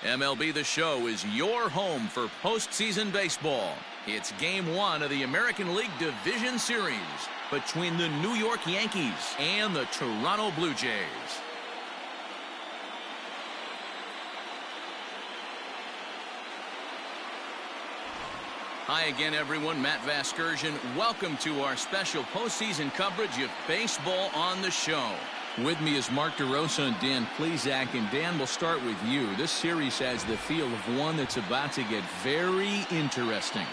MLB The Show is your home for postseason baseball. It's Game 1 of the American League Division Series between the New York Yankees and the Toronto Blue Jays. Hi again, everyone. Matt Vasgersian. Welcome to our special postseason coverage of Baseball on the Show. With me is Mark DeRosa and Dan Plesac. And Dan, we'll start with you. This series has the feel of one that's about to get very interesting.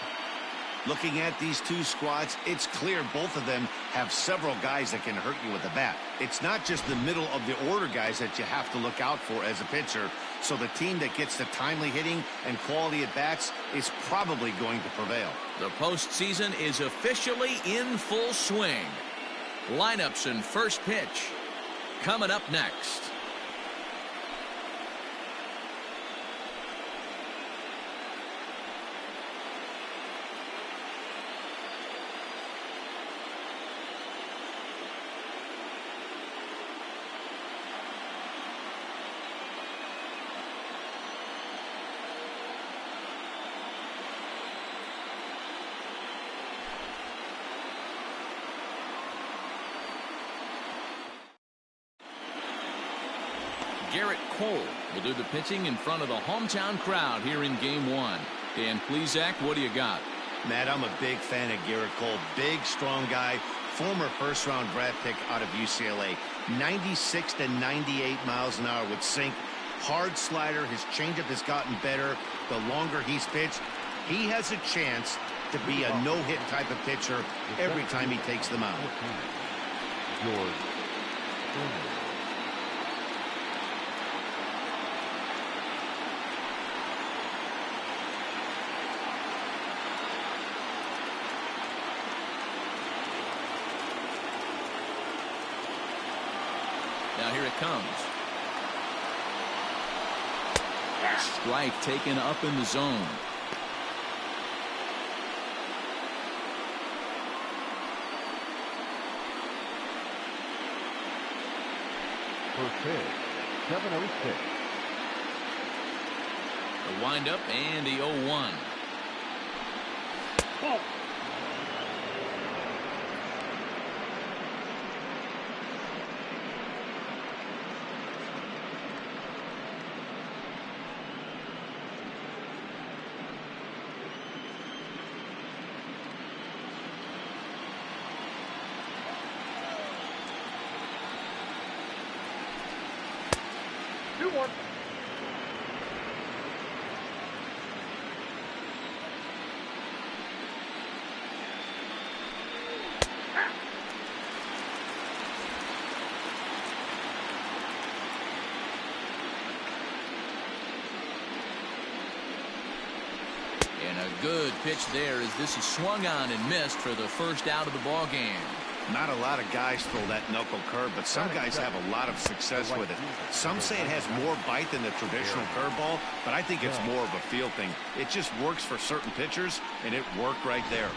Looking at these two squads, it's clear both of them have several guys that can hurt you with a bat. It's not just the middle of the order guys that you have to look out for as a pitcher. So the team that gets the timely hitting and quality at bats is probably going to prevail. The postseason is officially in full swing. Lineups and first pitch coming up next. Garrett Cole will do the pitching in front of the hometown crowd here in Game 1. Dan Plesac, what do you got? Matt, I'm a big fan of Garrett Cole. Big, strong guy. Former first-round draft pick out of UCLA. 96 to 98 miles an hour with sink. Hard slider. His changeup has gotten better the longer he's pitched. He has a chance to be a no-hit type of pitcher every time he takes the mound. Now here it comes. Strike taken up in the zone. First pitch, 7-0 The windup and the 0-1. Oh. And a good pitch there as this is swung on and missed for the first out of the ball game. Not a lot of guys throw that knuckle curve, but some guys have a lot of success with it. Some say it has more bite than the traditional curveball, but I think it's more of a feel thing. It just works for certain pitchers, and it worked right there.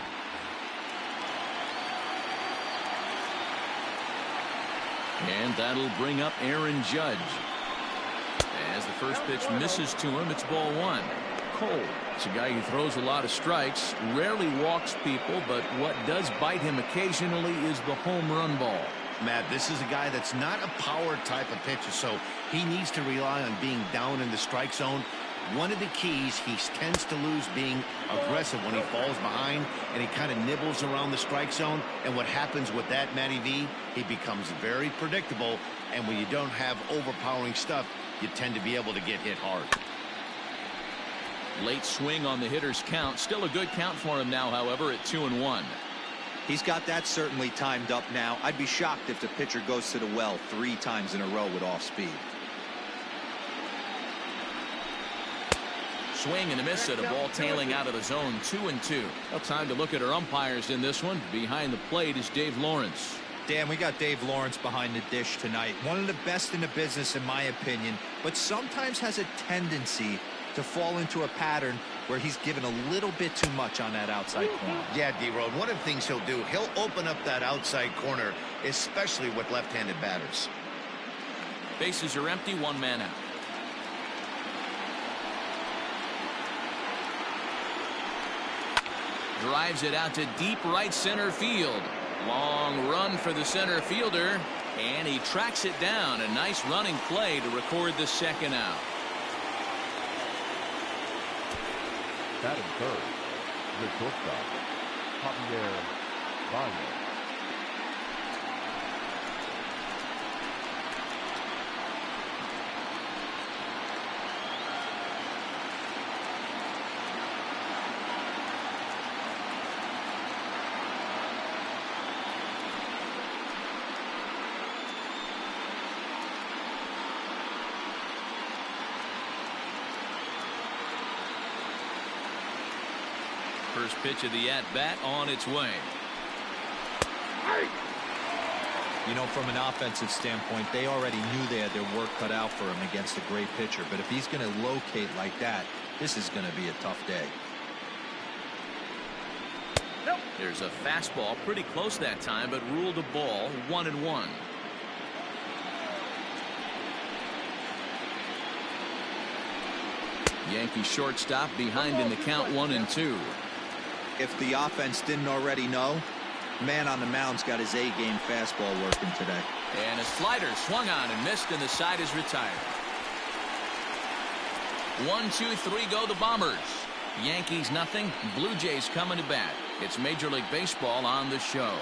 And that'll bring up Aaron Judge. As the first pitch misses to him, it's ball one. Cole, it's a guy who throws a lot of strikes, rarely walks people, but what does bite him occasionally is the home run ball. Matt, this is a guy that's not a power type of pitcher, so he needs to rely on being down in the strike zone. One of the keys, he tends to lose being aggressive when he falls behind and he kind of nibbles around the strike zone. And what happens with that, Matty V, he becomes very predictable. And when you don't have overpowering stuff, you tend to be able to get hit hard. Late swing on the hitter's count. Still a good count for him now, however, at 2-1. He's got that certainly timed up now. I'd be shocked if the pitcher goes to the well 3 times in a row with off speed. Swing and a miss at a ball tailing out of the zone. 2-2. Well, time to look at our umpires in this one. Behind the plate is Dave Lawrence. Dan, we got Dave Lawrence behind the dish tonight. One of the best in the business, in my opinion, but sometimes has a tendency to fall into a pattern where he's given a little bit too much on that outside corner. Yeah, D-Road, one of the things he'll do, he'll open up that outside corner, especially with left-handed batters. Bases are empty, 1 man out. Drives it out to deep right center field. Long run for the center fielder, and he tracks it down. A nice running play to record the second out. Batting third, the shortstop, Javier Baez. First pitch of the at-bat on its way. You know, from an offensive standpoint, they already knew they had their work cut out for him against a great pitcher. But if he's going to locate like that, this is going to be a tough day. There's a fastball pretty close that time, but ruled a ball. 1-1. Yankee shortstop behind in the count 1-2. If the offense didn't already know, man on the mound's got his A-game fastball working today. And a slider swung on and missed, and the side is retired. 1-2-3 go the Bombers. Yankees nothing. Blue Jays coming to bat. It's Major League Baseball on the show.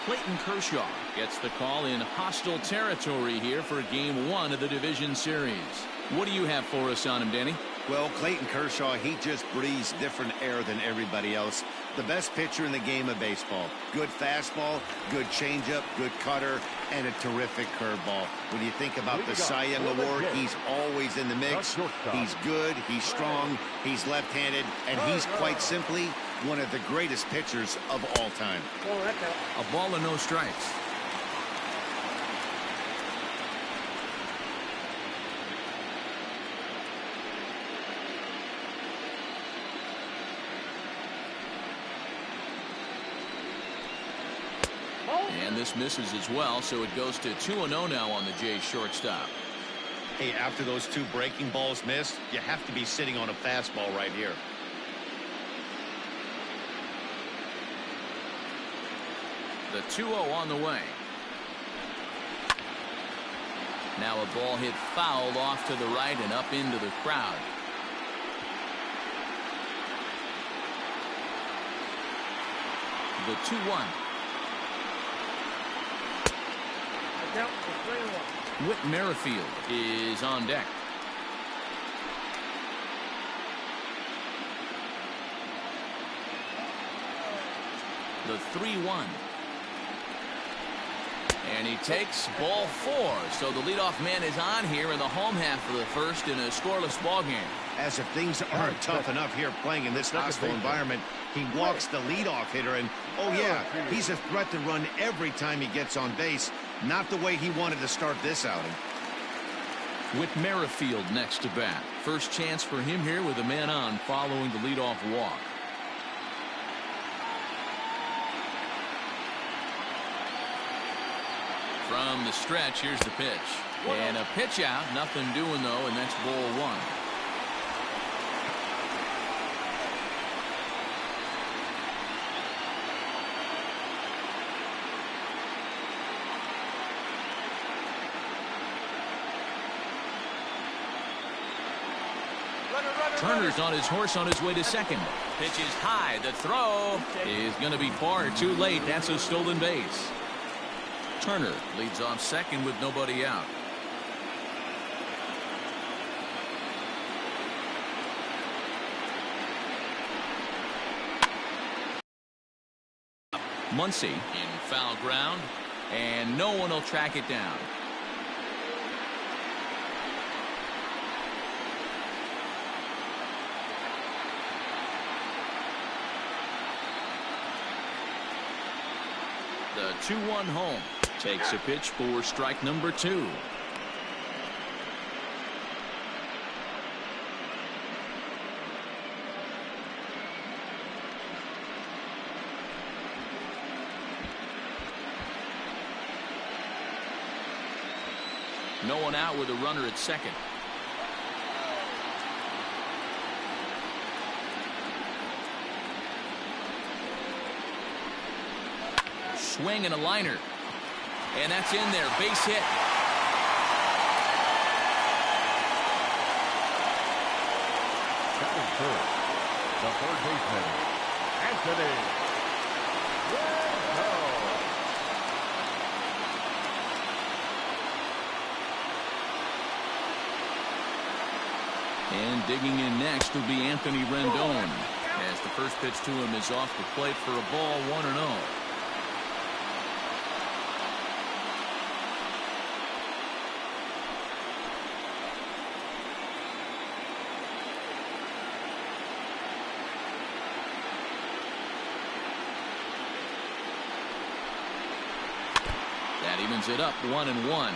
Clayton Kershaw gets the call in hostile territory here for Game 1 of the division series. What do you have for us on him, Danny? Well, Clayton Kershaw, he just breathes different air than everybody else. The best pitcher in the game of baseball. Good fastball, good changeup, good cutter, and a terrific curveball. When you think about the Cy Young Award, he's always in the mix. He's good, he's strong, he's left-handed, and he's quite simply one of the greatest pitchers of all time. A ball and no strikes. And this misses as well, so it goes to 2-0 now on the Jays shortstop. Hey, after those two breaking balls missed, you have to be sitting on a fastball right here. The 2-0 on the way. Now a ball hit fouled off to the right and up into the crowd. The 2-1. Whit Merrifield is on deck. The 3-1. And he takes ball 4. So the leadoff man is on here in the home half of the first in a scoreless ball game. As if things aren't tough enough here playing in this hostile environment, he walks the leadoff hitter, and oh yeah, he's a threat to run every time he gets on base. Not the way he wanted to start this outing. With Merrifield next to bat. First chance for him here with a man on following the leadoff walk. From the stretch, here's the pitch. And a pitch out. Nothing doing, though, and that's ball 1. Turner's on his horse on his way to second. Pitch is high. The throw is going to be far too late. That's a stolen base. Turner leads off second with nobody out. Muncy in foul ground, and no one will track it down. The 2-1 home. Takes a pitch for strike number 2. No one out with a runner at second. Swing and a liner. And that's in there. Base hit. Batting first, the third baseman, Anthony Rizzo. And digging in next will be Anthony Rendon, as the first pitch to him is off the plate for a ball, 1-0. That evens it up, 1-1.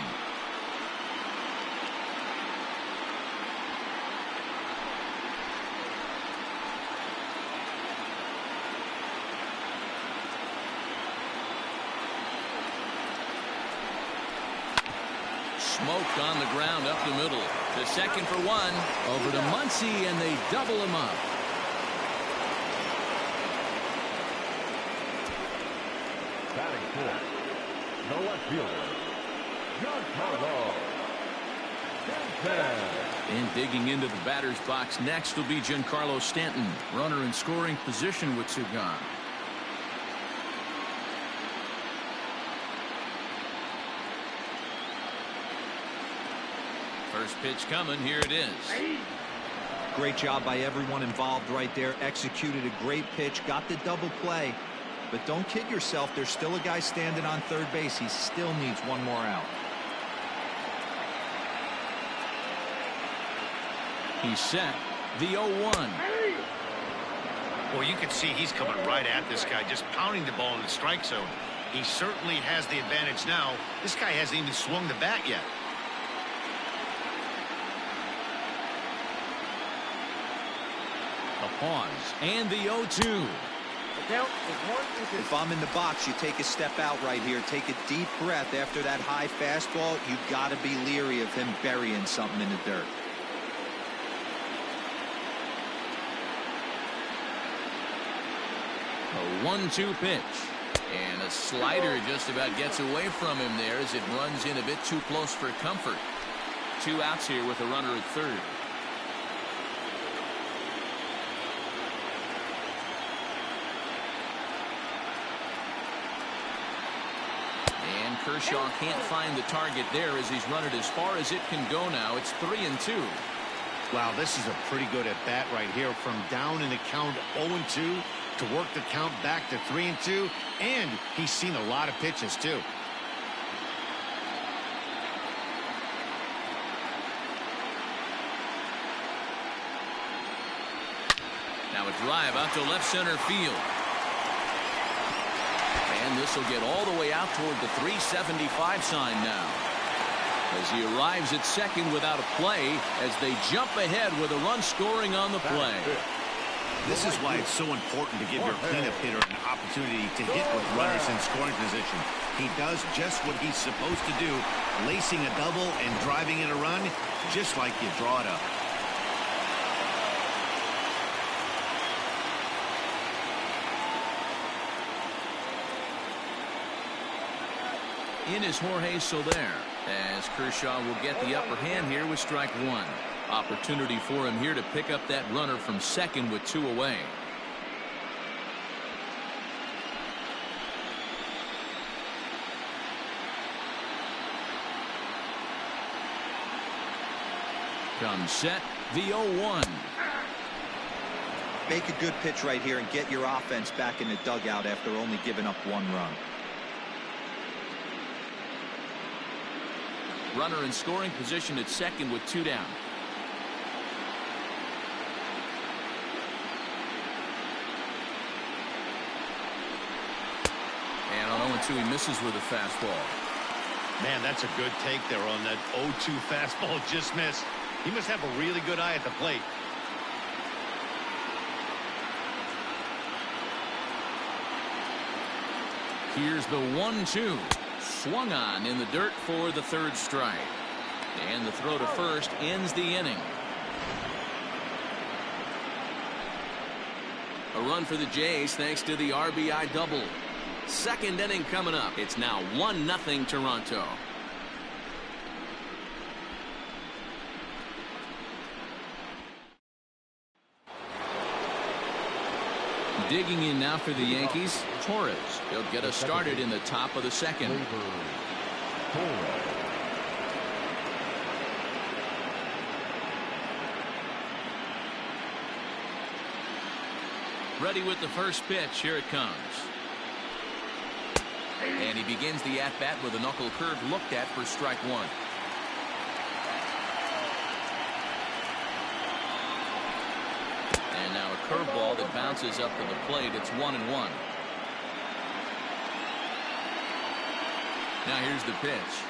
Smoked on the ground up the middle. To second for one. Over to Muncy, and they double him up. Batting fourth, the left fielder, Giancarlo Stanton. And digging into the batter's box next will be Giancarlo Stanton. Runner in scoring position with two gone. First pitch coming. Here it is. Great job by everyone involved right there. Executed a great pitch. Got the double play. But don't kid yourself. There's still a guy standing on third base. He still needs one more out. He's set. The 0-1. Well, you can see he's coming right at this guy, just pounding the ball in the strike zone. He certainly has the advantage now. This guy hasn't even swung the bat yet. A pause. And the 0-2. If I'm in the box, you take a step out right here. Take a deep breath after that high fastball. You got to be leery of him burying something in the dirt. A 1-2 pitch. And a slider just about gets away from him there as it runs in a bit too close for comfort. 2 outs here with a runner at third. And Kershaw can't find the target there as he's run it as far as it can go now. It's 3-2. Wow, this is a pretty good at bat right here, from down in the count 0-2 to work the count back to 3-2, and he's seen a lot of pitches too. Now a drive out to left center field. And this will get all the way out toward the 375 sign now, as he arrives at second without a play, as they jump ahead with a run scoring on the play. This is why it's so important to give your cleanup hitter an opportunity to hit with runners in scoring position. He does just what he's supposed to do, lacing a double and driving in a run, just like you draw it up. In is Jorge Soler, as Kershaw will get the upper hand here with strike one. Opportunity for him here to pick up that runner from second with 2 away. Comes set, the 0-1. Make a good pitch right here and get your offense back in the dugout after only giving up 1 run. Runner in scoring position at second with 2 down. And on 0-2 he misses with a fastball. Man, that's a good take there on that 0-2 fastball, just missed. He must have a really good eye at the plate. Here's the 1-2. Swung on in the dirt for the 3rd strike. And the throw to first ends the inning. A run for the Jays thanks to the RBI double. Second inning coming up. It's now 1-0 Toronto. Digging in now for the Yankees, Torres. He'll get us started in the top of the second. Ready with the first pitch. Here it comes. And he begins the at-bat with a knuckle curve looked at for strike one. And now a curveball that bounces up to the plate. It's 1-1. Now here's the pitch.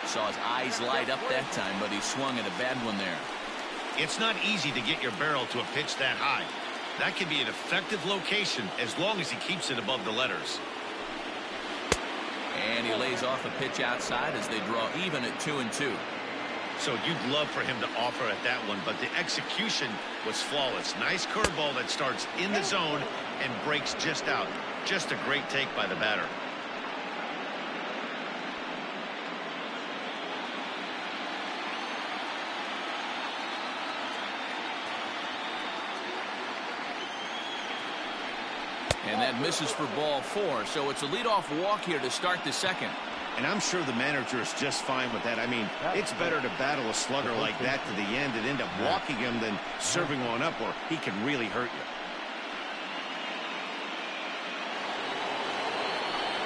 Saw his eyes light up that time, but he swung at a bad one there. It's not easy to get your barrel to a pitch that high. That can be an effective location as long as he keeps it above the letters. And he lays off a pitch outside as they draw even at 2-2. So you'd love for him to offer at that one, but the execution was flawless. Nice curveball that starts in the zone and breaks just out. Just a great take by the batter. And that misses for ball 4, so it's a leadoff walk here to start the second. And I'm sure the manager is just fine with that. I mean, it's better to battle a slugger like that to the end and end up walking him than serving one up, or he can really hurt you.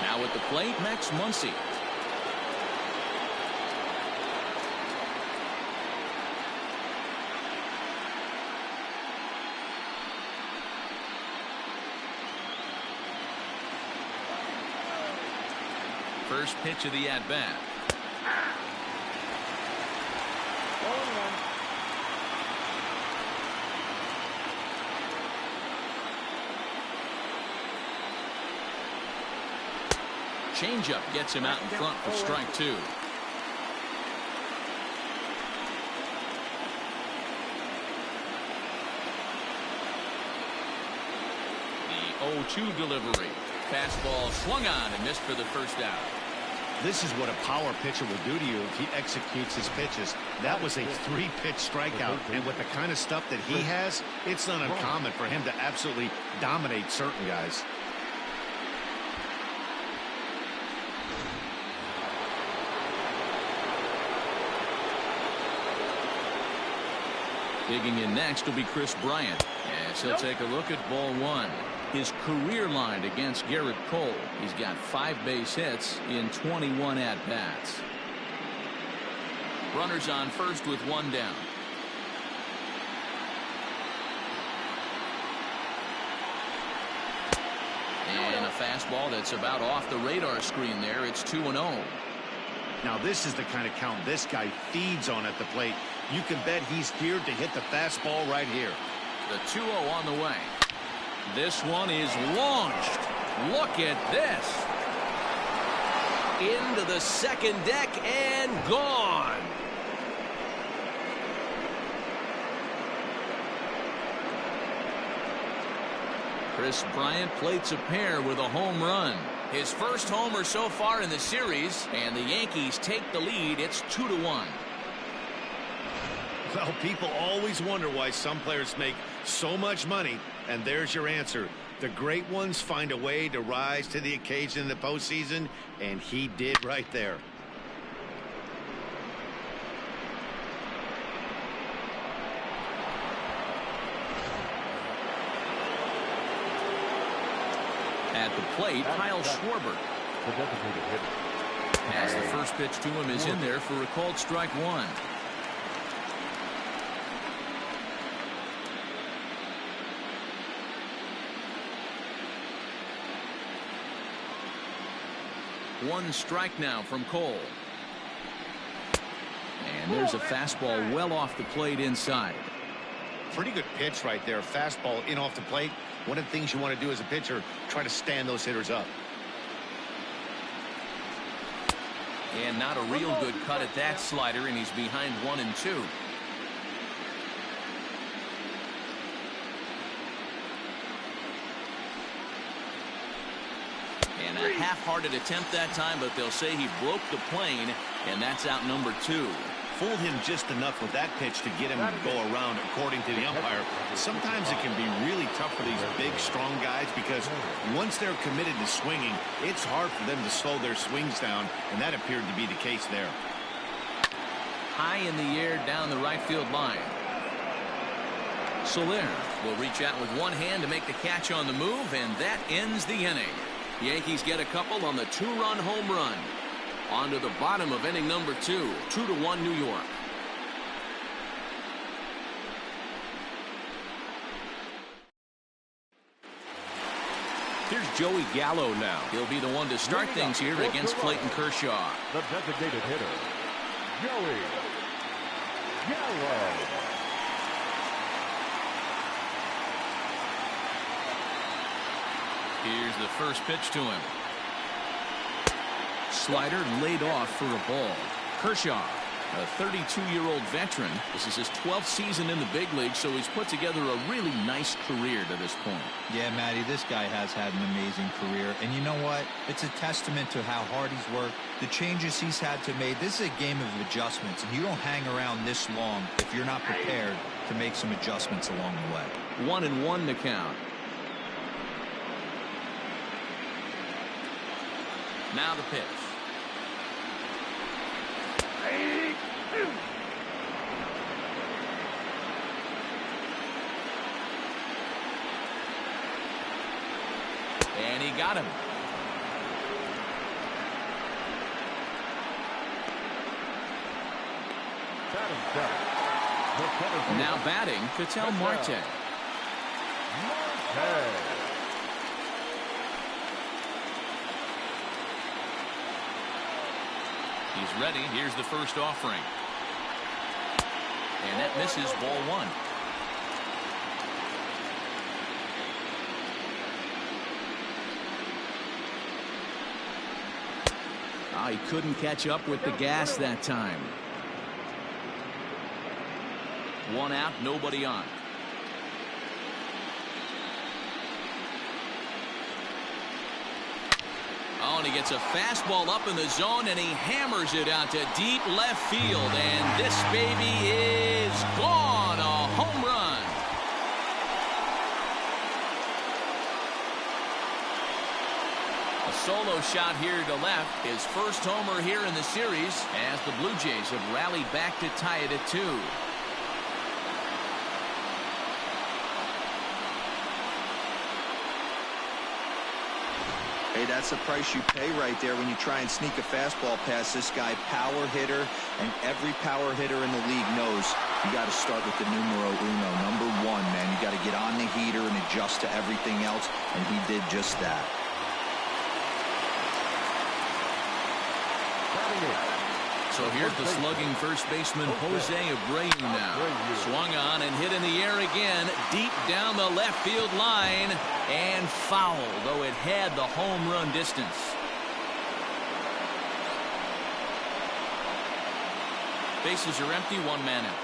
Now at the plate, Max Muncy. First pitch of the at-bat. Changeup gets him out in front for strike 2. The 0-2 delivery. Fastball swung on and missed for the first out. This is what a power pitcher will do to you if he executes his pitches. That was a 3-pitch strikeout, and with the kind of stuff that he has, it's not uncommon for him to absolutely dominate certain guys. Digging in next will be Chris Bryant, as he'll take a look at ball 1. His career line against Garrett Cole. He's got 5 base hits in 21 at-bats. Runners on first with 1 down. And a fastball that's about off the radar screen there. It's 2-0. Now this is the kind of count this guy feeds on at the plate. You can bet he's geared to hit the fastball right here. The 2-0 on the way. This one is launched. Look at this. Into the second deck and gone. Chris Bryant plates a pair with a home run. His first homer so far in the series, and the Yankees take the lead. It's 2-1. Well, people always wonder why some players make so much money, and there's your answer. The great ones find a way to rise to the occasion in the postseason, and he did right there. At the plate, Kyle Schwarber. As the first pitch to him is in there for a called strike 1. One strike now from Cole. And there's a fastball well off the plate inside. Pretty good pitch right there. Fastball in off the plate. One of the things you want to do as a pitcher, try to stand those hitters up. And not a real good cut at that slider, and he's behind 1-2. And a half-hearted attempt that time, but they'll say he broke the plane, and that's out number 2. Fooled him just enough with that pitch to get him to go around, according to the umpire. Sometimes it can be really tough for these big, strong guys because once they're committed to swinging, it's hard for them to slow their swings down, and that appeared to be the case there. High in the air down the right field line. Soler will reach out with one hand to make the catch on the move, and that ends the inning. The Yankees get a couple on the 2-run home run. On to the bottom of inning number 2, 2-1 New York. Here's Joey Gallo now. He'll be the one to start things here against Clayton Kershaw. The designated hitter, Joey Gallo. Here's the first pitch to him. Slider laid off for a ball. Kershaw, a 32-year-old veteran. This is his 12th season in the big league, so he's put together a really nice career to this point. Yeah, Matty, this guy has had an amazing career. And you know what? It's a testament to how hard he's worked, the changes he's had to make. This is a game of adjustments, and you don't hang around this long if you're not prepared to make some adjustments along the way. 1-1 to count. Now the pitch. And he got him. Now batting, Ketel Marte. He's ready. Here's the first offering. And that misses, ball 1. He couldn't catch up with the gas that time. 1 out, nobody on. Oh, and he gets a fastball up in the zone, and he hammers it out to deep left field. And this baby is gone. A home run. A solo shot here to left. His first homer here in the series as the Blue Jays have rallied back to tie it at 2. Hey, that's the price you pay right there when you try and sneak a fastball past this guy. Power hitter, and every power hitter in the league knows you got to start with the numero uno, number 1, man. You got to get on the heater and adjust to everything else, and he did just that. So here's the slugging first baseman Jose Abreu now. Swung on and hit in the air again, deep down the left field line, and foul, though it had the home run distance. Bases are empty, 1 man out.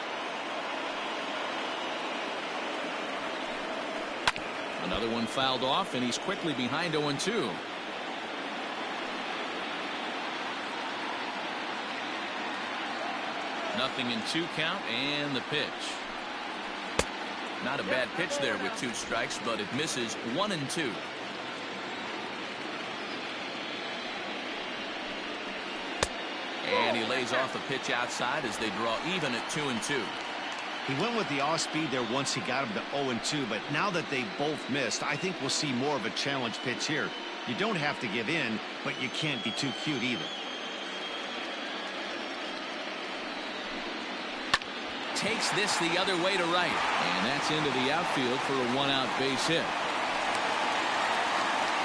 Another one fouled off, and he's quickly behind 0-2. Nothing in 2 count, and the pitch. Not a bad pitch there with 2 strikes, but it misses. 1-2. And he lays off a pitch outside as they draw even at 2-2. He went with the off speed there once he got him to 0-2, but now that they both missed, I think we'll see more of a challenge pitch here. You don't have to give in, but you can't be too cute either. Takes this the other way to right, and that's into the outfield for a 1-out base hit.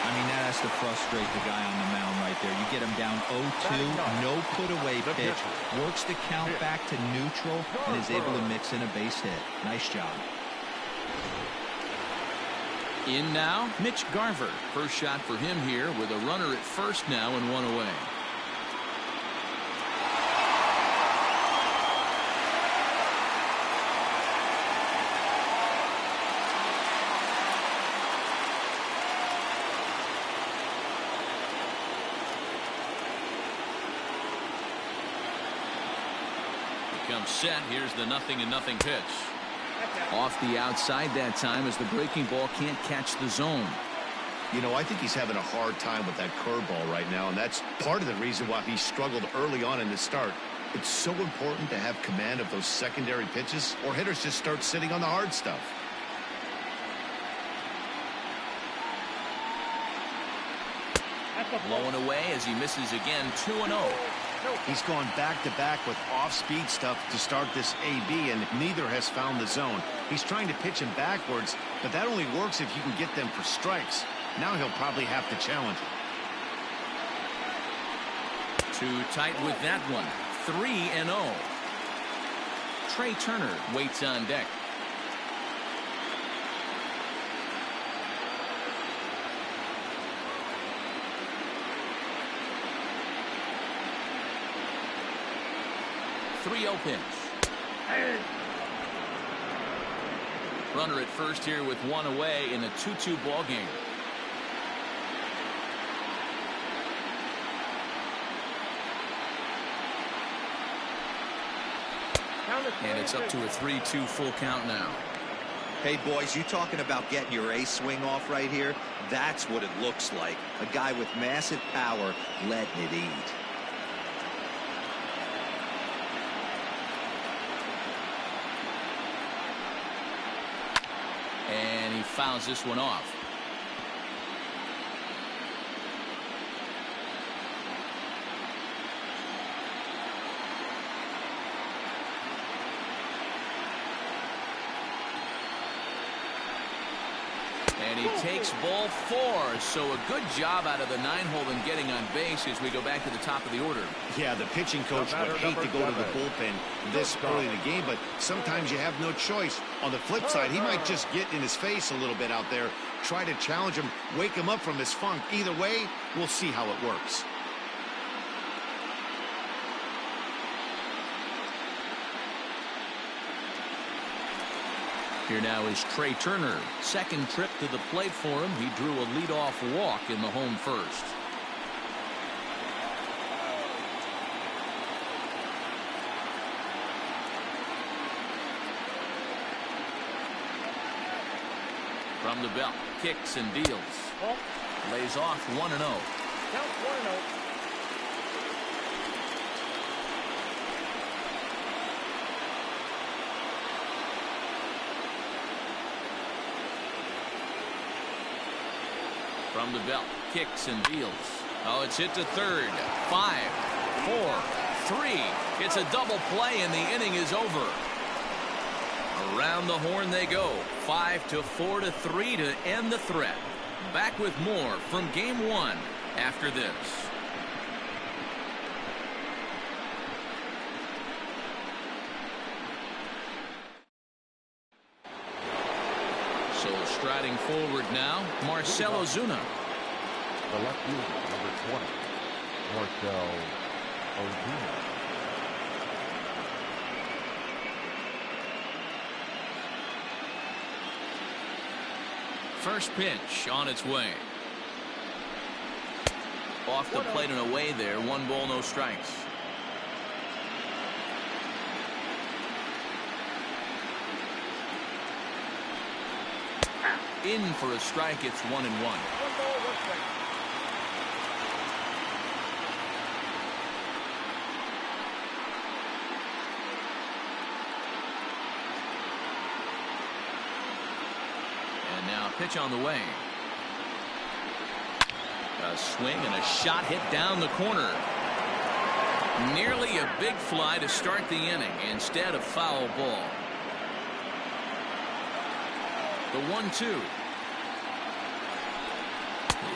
I mean, that has to frustrate the guy on the mound right there. You get him down 0-2, no put-away pitch, works the count back to neutral, and is able to mix in a base hit. Nice job. In now, Mitch Garver. First shot for him here with a runner at first now and 1 away. comes set. Here's the 0-0 pitch. Off the outside that time as the breaking ball can't catch the zone. You know, I think he's having a hard time with that curveball right now, and that's part of the reason why he struggled early on in the start. It's so important to have command of those secondary pitches, or hitters just start sitting on the hard stuff. Blowing away as he misses again. 2-0. He's gone back-to-back with off-speed stuff to start this AB, and neither has found the zone. He's trying to pitch him backwards, but that only works if you can get them for strikes. Now he'll probably have to challenge it. Too tight with that one. 3-0. Trey Turner waits on deck. .3-0 pitch. Runner at first here with one away in a 2-2 ball game. And it's up to a 3-2 full count now. Hey, boys, you talking about getting your A swing off right here? That's what it looks like. A guy with massive power letting it eat. And he fouls this one off. And he takes ball 4. So a good job out of the 9-hole in getting on base as we go back to the top of the order. Yeah, the pitching coach would hate to go to the bullpen this early in the game, but sometimes you have no choice. On the flip side, he might just get in his face a little bit out there, try to challenge him, wake him up from his funk. Either way, we'll see how it works. Here now is Trey Turner. Second trip to the plate for him. He drew a leadoff walk in the home first. From the belt, kicks and deals. Lays off 1-0. Count 1-0. From the belt, kicks and deals. Oh, it's hit to third. 5, 4, 3. It's a double play, and the inning is over. Around the horn they go. 5-4 to 3 to end the threat. Back with more from Game 1 after this. So striding forward now, Marcell Ozuna. The left fielder, number 20, Marcell Ozuna. First pitch on its way. Off the plate and away there. 1 ball, no strikes. In for a strike. It's 1-1. 1 ball, 1 strike. And now pitch on the way. A swing and a shot hit down the corner. Nearly a big fly to start the inning. Instead, a foul ball. The 1-2.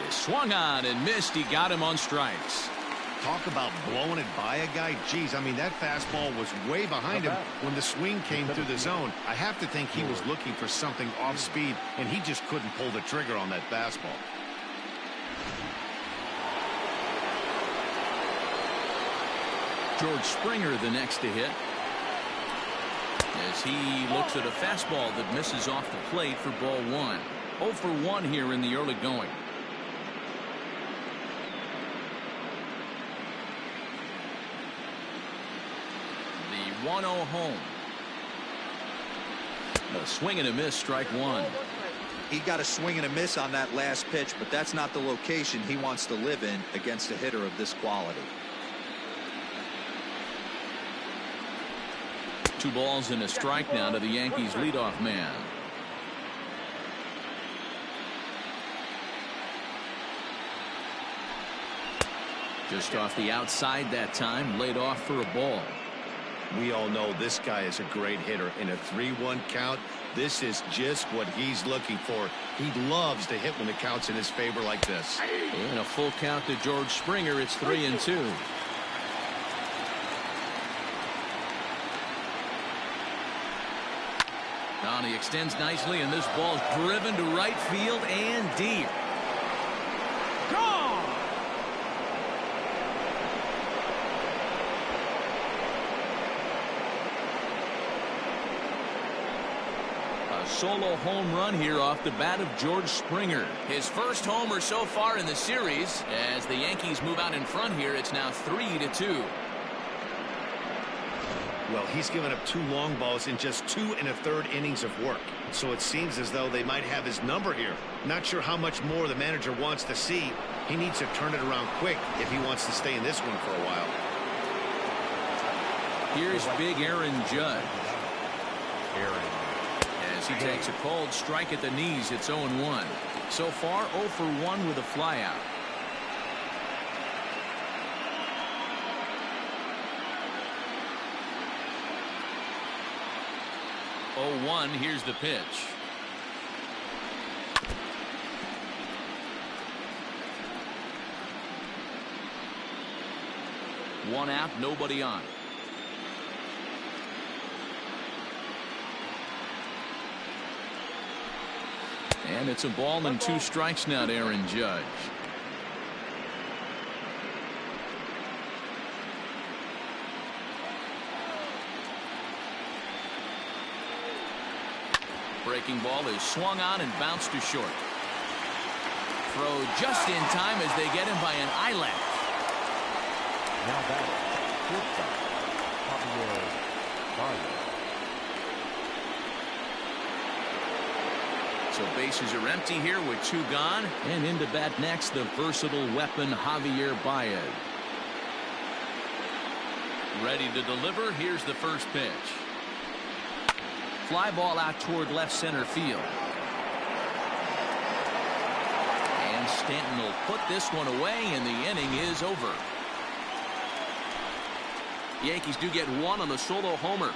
He swung on and missed. He got him on strikes. Talk about blowing it by a guy. Geez, I mean, that fastball was way behind him when the swing came through the zone. I have to think he was looking for something off speed, and he just couldn't pull the trigger on that fastball. George Springer the next to hit, as he looks at a fastball that misses off the plate for ball 1. 0 for 1 here in the early going. The 1-0 home. A swing and a miss, strike one. He got a swing and a miss on that last pitch, but that's not the location he wants to live in against a hitter of this quality. 2 balls and a strike now to the Yankees leadoff man. Just off the outside that time, laid off for a ball. We all know this guy is a great hitter. In a 3-1 count, this is just what he's looking for. He loves to hit when the count's in his favor like this. And a full count to George Springer. It's 3-2. Now he extends nicely, and this ball's driven to right field and deep. Gone! A solo home run here off the bat of George Springer. His first homer so far in the series. As the Yankees move out in front here, it's now 3-2. Well, he's given up 2 long balls in just 2 1/3 innings of work. So it seems as though they might have his number here. Not sure how much more the manager wants to see. He needs to turn it around quick if he wants to stay in this one for a while. Here's big Aaron Judge. As he takes a cold strike at the knees, it's 0-1. So far, 0 for 1 with a flyout. 0-1. Here's the pitch. One out, nobody on. And it's a ball and 2 strikes now to Aaron Judge. Breaking ball is swung on and bounced to short. Throw just in time as they get him by an eyelash. Now back, shortstop, So bases are empty here with 2 gone. And into bat next, the versatile weapon Javier Baez. Ready to deliver. Here's the first pitch. Fly ball out toward left center field. And Stanton will put this one away, and the inning is over. Yankees do get 1 on the solo homer.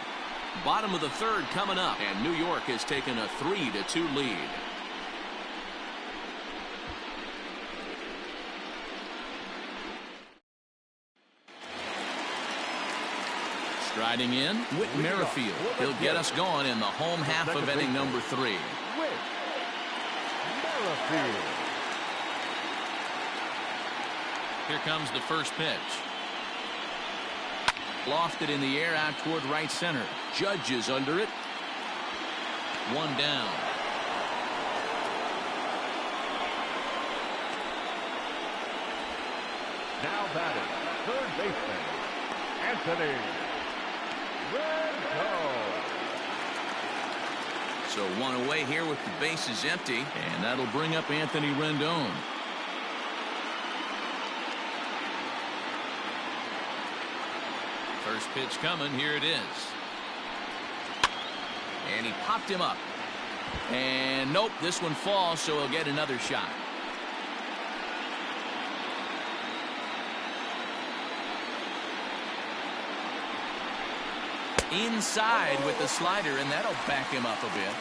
Bottom of the 3rd coming up, and New York has taken a 3-2 lead. Striding in, Whit Merrifield. He'll get us going in the home half of inning number 3. Here comes the first pitch. Lofted in the air out toward right center. Judge is under it. 1 down. Now batting, third baseman, Anthony Rendon. So 1 away here with the bases empty, and that'll bring up Anthony Rendon. First pitch coming. Here it is. And he popped him up. And nope, this one falls, so he'll get another shot. Inside with the slider, and that'll back him up a bit.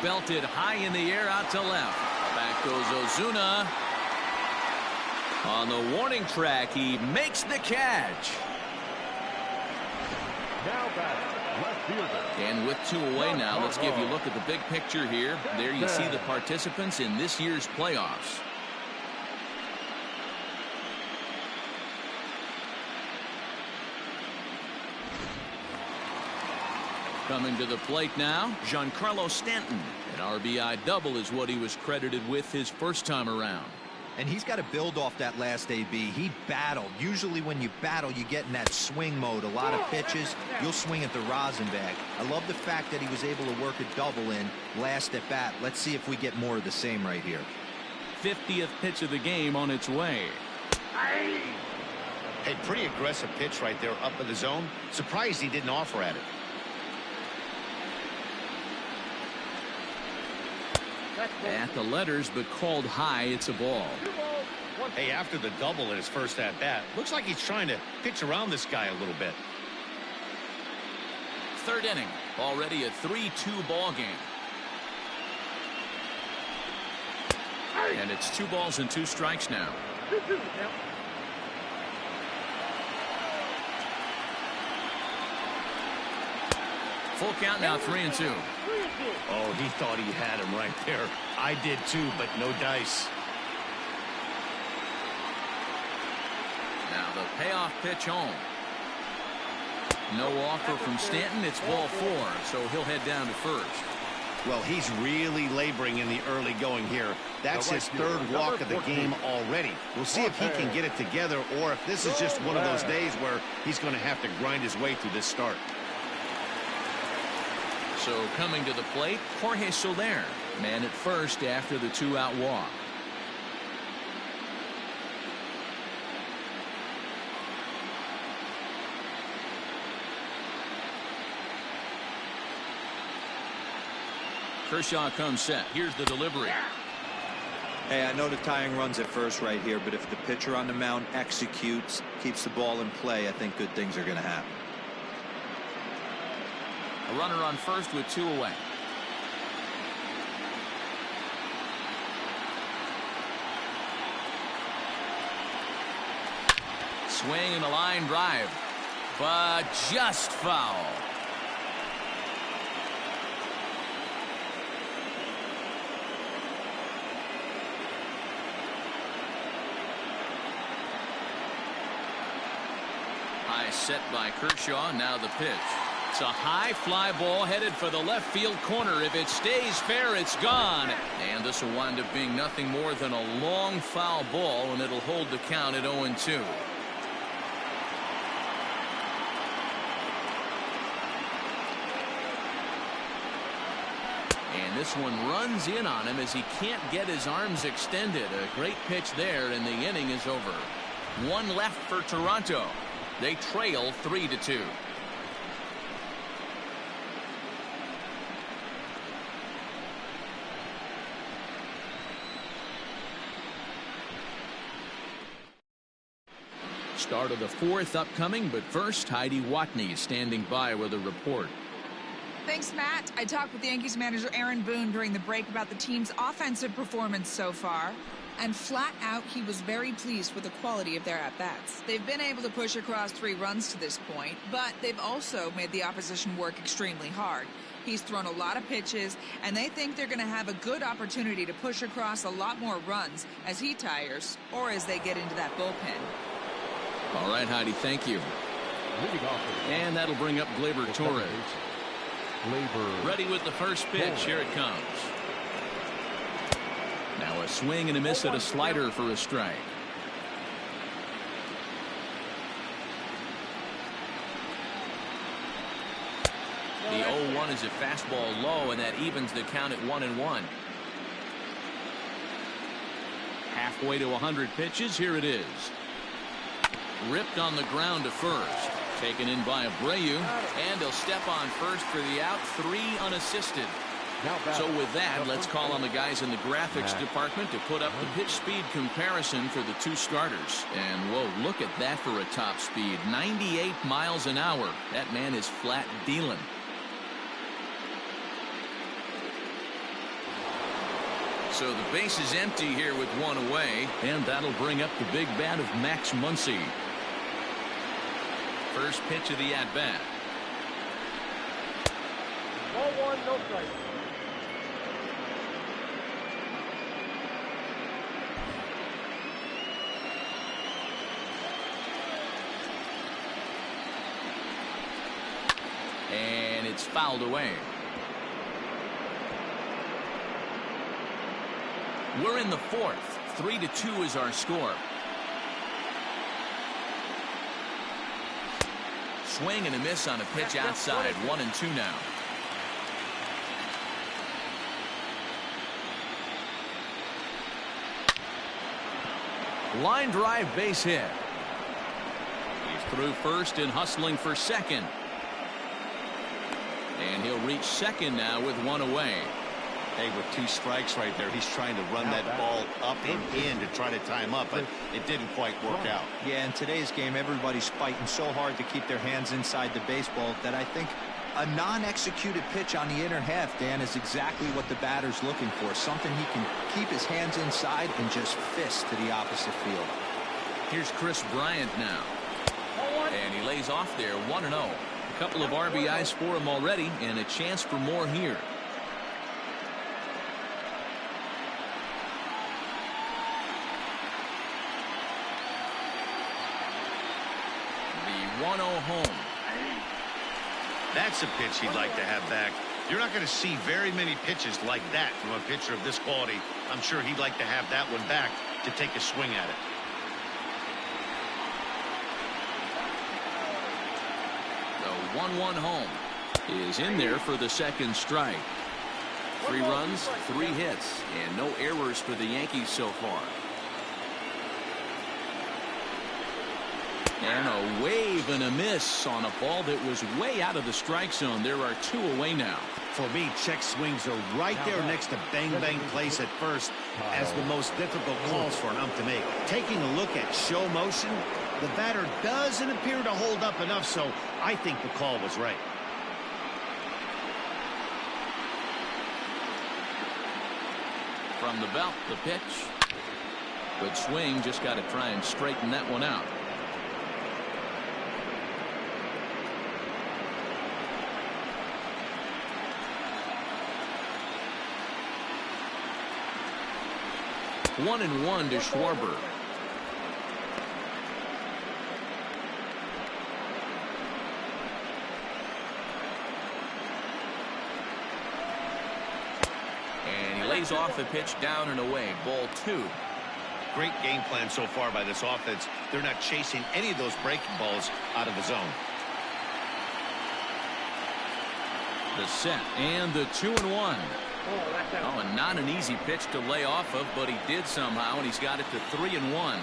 Belted high in the air out to left. Back goes Ozuna. On the warning track, he makes the catch. Now batting, left fielder. And with 2 away now, let's give you a look at the big picture here. There you see the participants in this year's playoffs. Coming to the plate now, Giancarlo Stanton. An RBI double is what he was credited with his first time around. And he's got to build off that last AB. He battled. Usually when you battle, you get in that swing mode. A lot of pitches, you'll swing at the rosin bag. I love the fact that he was able to work a double in last at bat. Let's see if we get more of the same right here. 50th pitch of the game on its way. Hey, pretty aggressive pitch right there up in the zone. Surprised he didn't offer at it. At the letters, but called high. It's a ball. Hey, after the double in his first at bat, looks like he's trying to pitch around this guy a little bit. Third inning, already a 3-2 ball game. And it's 2 balls and 2 strikes now. Full count now, 3-2. Oh, he thought he had him right there. I did too, but no dice. Now the payoff pitch home. No offer from Stanton. It's ball 4, so he'll head down to first. Well, he's really laboring in the early going here. That's his third walk of the game already. We'll see if he can get it together or if this is just one of those days where he's going to have to grind his way through this start. So coming to the plate, Jorge Soler, man at first after the 2-out walk. Kershaw comes set. Here's the delivery. Hey, I know the tying runs at first right here, but if the pitcher on the mound executes, keeps the ball in play, I think good things are going to happen. A runner on first with 2 away. Swing and a line drive, but just foul. High set by Kershaw. Now the pitch. It's a high fly ball headed for the left field corner. If it stays fair, it's gone. And this will wind up being nothing more than a long foul ball, and it'll hold the count at 0-2. And this one runs in on him as he can't get his arms extended. A great pitch there, and the inning is over. 1 left for Toronto. They trail 3-2. Start of the 4th upcoming, but first, Heidi Watney is standing by with a report. Thanks, Matt. I talked with the Yankees manager Aaron Boone during the break about the team's offensive performance so far. And flat out, he was very pleased with the quality of their at-bats. They've been able to push across 3 runs to this point, but they've also made the opposition work extremely hard. He's thrown a lot of pitches, and they think they're going to have a good opportunity to push across a lot more runs as he tires or as they get into that bullpen. All right, Heidi, thank you. And that'll bring up Gleyber Torres. Ready with the first pitch. Here it comes. Now a swing and a miss at a slider for a strike. The 0-1 is a fastball low, and that evens the count at 1-1. Halfway to 100 pitches. Here it is. Ripped on the ground to first. Taken in by Abreu, and he'll step on first for the out. 3 unassisted. So with that, let's call on the guys in the graphics department to put up the pitch speed comparison for the 2 starters. And whoa, look at that for a top speed. 98 miles an hour. That man is flat dealing. So the base is empty here with 1 away, and that'll bring up the big bat of Max Muncy. First pitch of the at-bat. Ball 1, no strike. And it's fouled away. We're in the fourth. 3-2 is our score. Swing and a miss on a pitch outside. 1-2 now. Line drive, base hit. He's through first and hustling for second. And he'll reach second now with one away. Hey, with 2 strikes right there, he's trying to run that ball up and in to try to tie him up, but it didn't quite work out. Yeah, in today's game, everybody's fighting so hard to keep their hands inside the baseball that I think a non-executed pitch on the inner half, Dan, is exactly what the batter's looking for. Something he can keep his hands inside and just fist to the opposite field. Here's Chris Bryant now. And he lays off there, 1-0. A couple of RBIs for him already, and a chance for more here. The 1-0 home. That's a pitch he'd like to have back. You're not going to see very many pitches like that from a pitcher of this quality. I'm sure he'd like to have that one back to take a swing at it. The 1-1 home is in there for the second strike. 3 runs, 3 hits, and no errors for the Yankees so far. And a wave and a miss on a ball that was way out of the strike zone. There are 2 away now. For me, check swings are right there next to bang place at first as the most difficult calls for an ump to make. Taking a look at show motion, the batter doesn't appear to hold up enough, so I think the call was right. From the belt, the pitch. Good swing, just got to try and straighten that one out. One and one to Schwarber. And he lays off the pitch down and away. Ball 2. Great game plan so far by this offense. They're not chasing any of those breaking balls out of the zone. The set and the 2-1. Oh, and not an easy pitch to lay off of, but he did somehow, and he's got it to 3-1.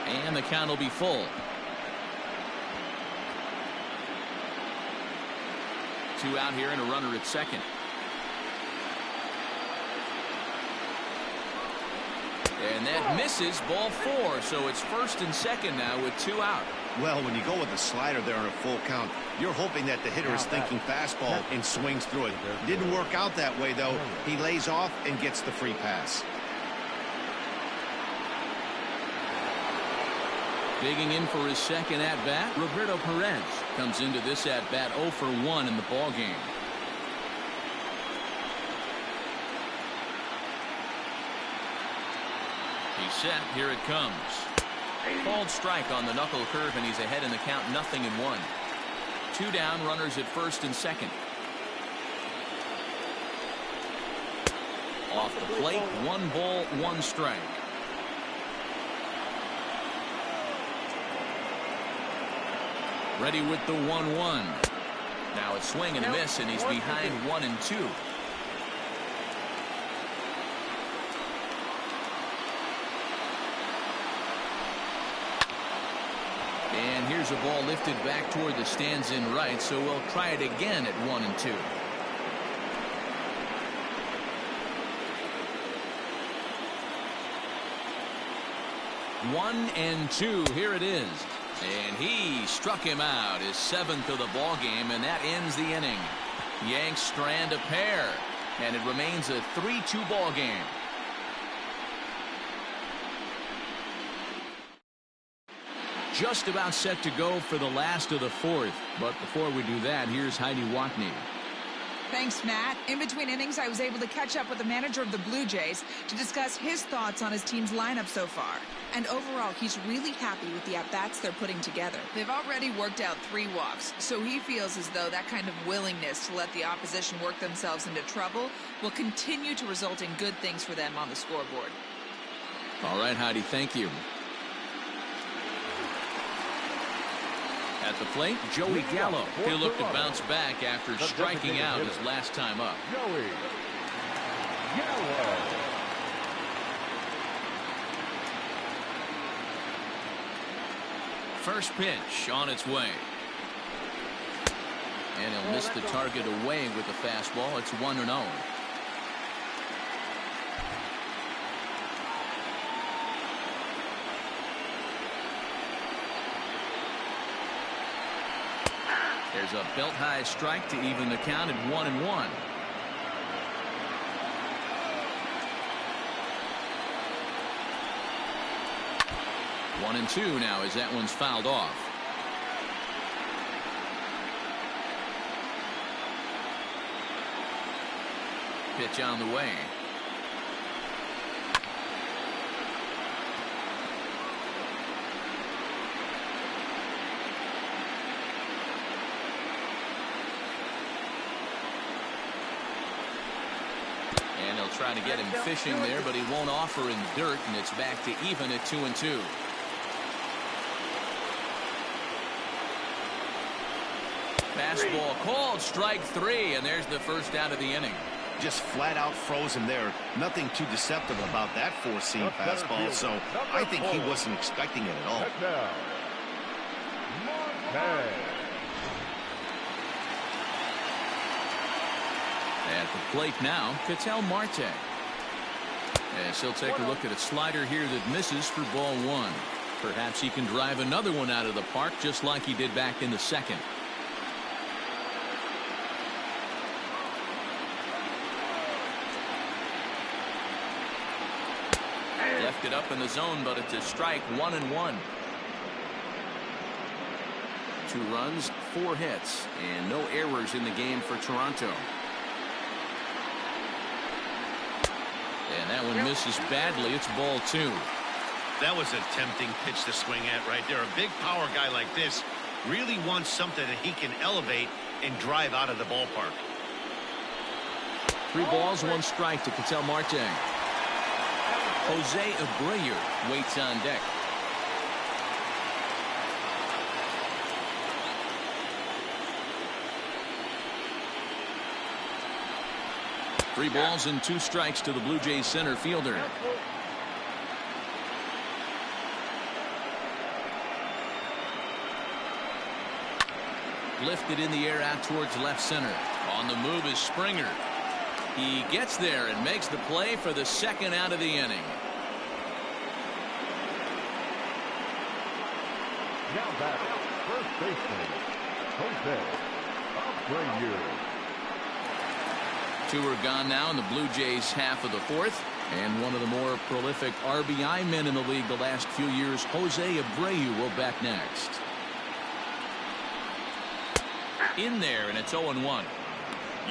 And the count will be full. 2 out here and a runner at second. And that misses, ball 4, so it's first and second now with 2 out. Well, when you go with a slider there on a full count, you're hoping that the hitter is thinking fastball and swings through it. Didn't work out that way, though. He lays off and gets the free pass. Digging in for his second at-bat, Roberto Perez comes into this at-bat 0 for 1 in the ballgame. He's set. Here it comes. Called strike on the knuckle curve, and he's ahead in the count, 0-1. 2 down, runners at first and second. Off the plate, 1 ball, 1 strike. Ready with the 1-1. Now it's swing and a miss, and he's behind 1-2. And here's a ball lifted back toward the stands in right, so we'll try it again at 1-2. One and 2. Here it is. And he struck him out, his 7th of the ball game, and that ends the inning. Yanks strand a pair, and it remains a 3-2 ball game. Just about set to go for the last of the 4th. But before we do that, here's Heidi Watney. Thanks, Matt. In between innings, I was able to catch up with the manager of the Blue Jays to discuss his thoughts on his team's lineup so far. And overall, he's really happy with the at-bats they're putting together. They've already worked out 3 walks, so he feels as though that kind of willingness to let the opposition work themselves into trouble will continue to result in good things for them on the scoreboard. All right, Heidi, thank you. At the plate, Joey Gallo. He'll look to bounce back after striking out his last time up. Joey Gallo. First pitch on its way. And he'll miss the target away with the fastball. It's 1-0. There's a belt-high strike to even the count at 1-1. One and two now as that one's fouled off. Pitch on the way. And they'll try to get him fishing there, but he won't offer in the dirt, and it's back to even at 2-2. Fastball called, strike 3, and there's the first out of the inning. Just flat out frozen there. Nothing too deceptive about that four-seam fastball, so I think he wasn't expecting it at all. At the plate now, Ketel Marte. As he'll take a look at a slider here that misses for ball 1. Perhaps he can drive another one out of the park just like he did back in the second. Left it up in the zone, but it's a strike. 1-1. 2 runs, 4 hits, and no errors in the game for Toronto. And that one misses badly. It's ball 2. That was a tempting pitch to swing at right there. A big power guy like this really wants something that he can elevate and drive out of the ballpark. 3 balls, 1 strike to Ketel Marte. Jose Abreu waits on deck. Three balls and 2 strikes to the Blue Jays center fielder. Lifted in the air out towards left center. On the move is Springer. He gets there and makes the play for the second out of the inning. Now back, first baseman, Jose Abreu. 2 are gone now in the Blue Jays half of the 4th. And one of the more prolific RBI men in the league the last few years, Jose Abreu, will bat next. In there, and it's 0-1.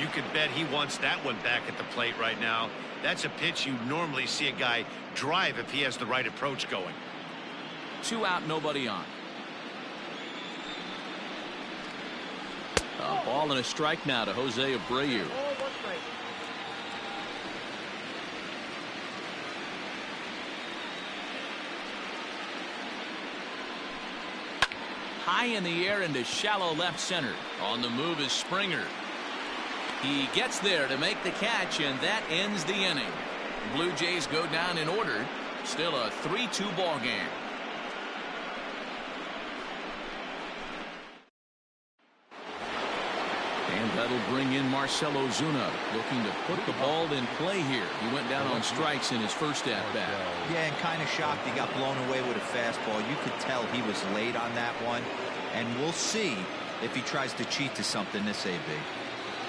You could bet he wants that one back at the plate right now. That's a pitch you normally see a guy drive if he has the right approach going. 2 out, nobody on. A ball and a strike now to Jose Abreu. High in the air into shallow left center. On the move is Springer. He gets there to make the catch, and that ends the inning. Blue Jays go down in order. Still a 3-2 ball game. And that'll bring in Marcell Ozuna, looking to put the ball in play here. He went down on strikes in his first at-bat. Yeah, and kind of shocked he got blown away with a fastball. You could tell he was late on that one. And we'll see if he tries to cheat to something this AB.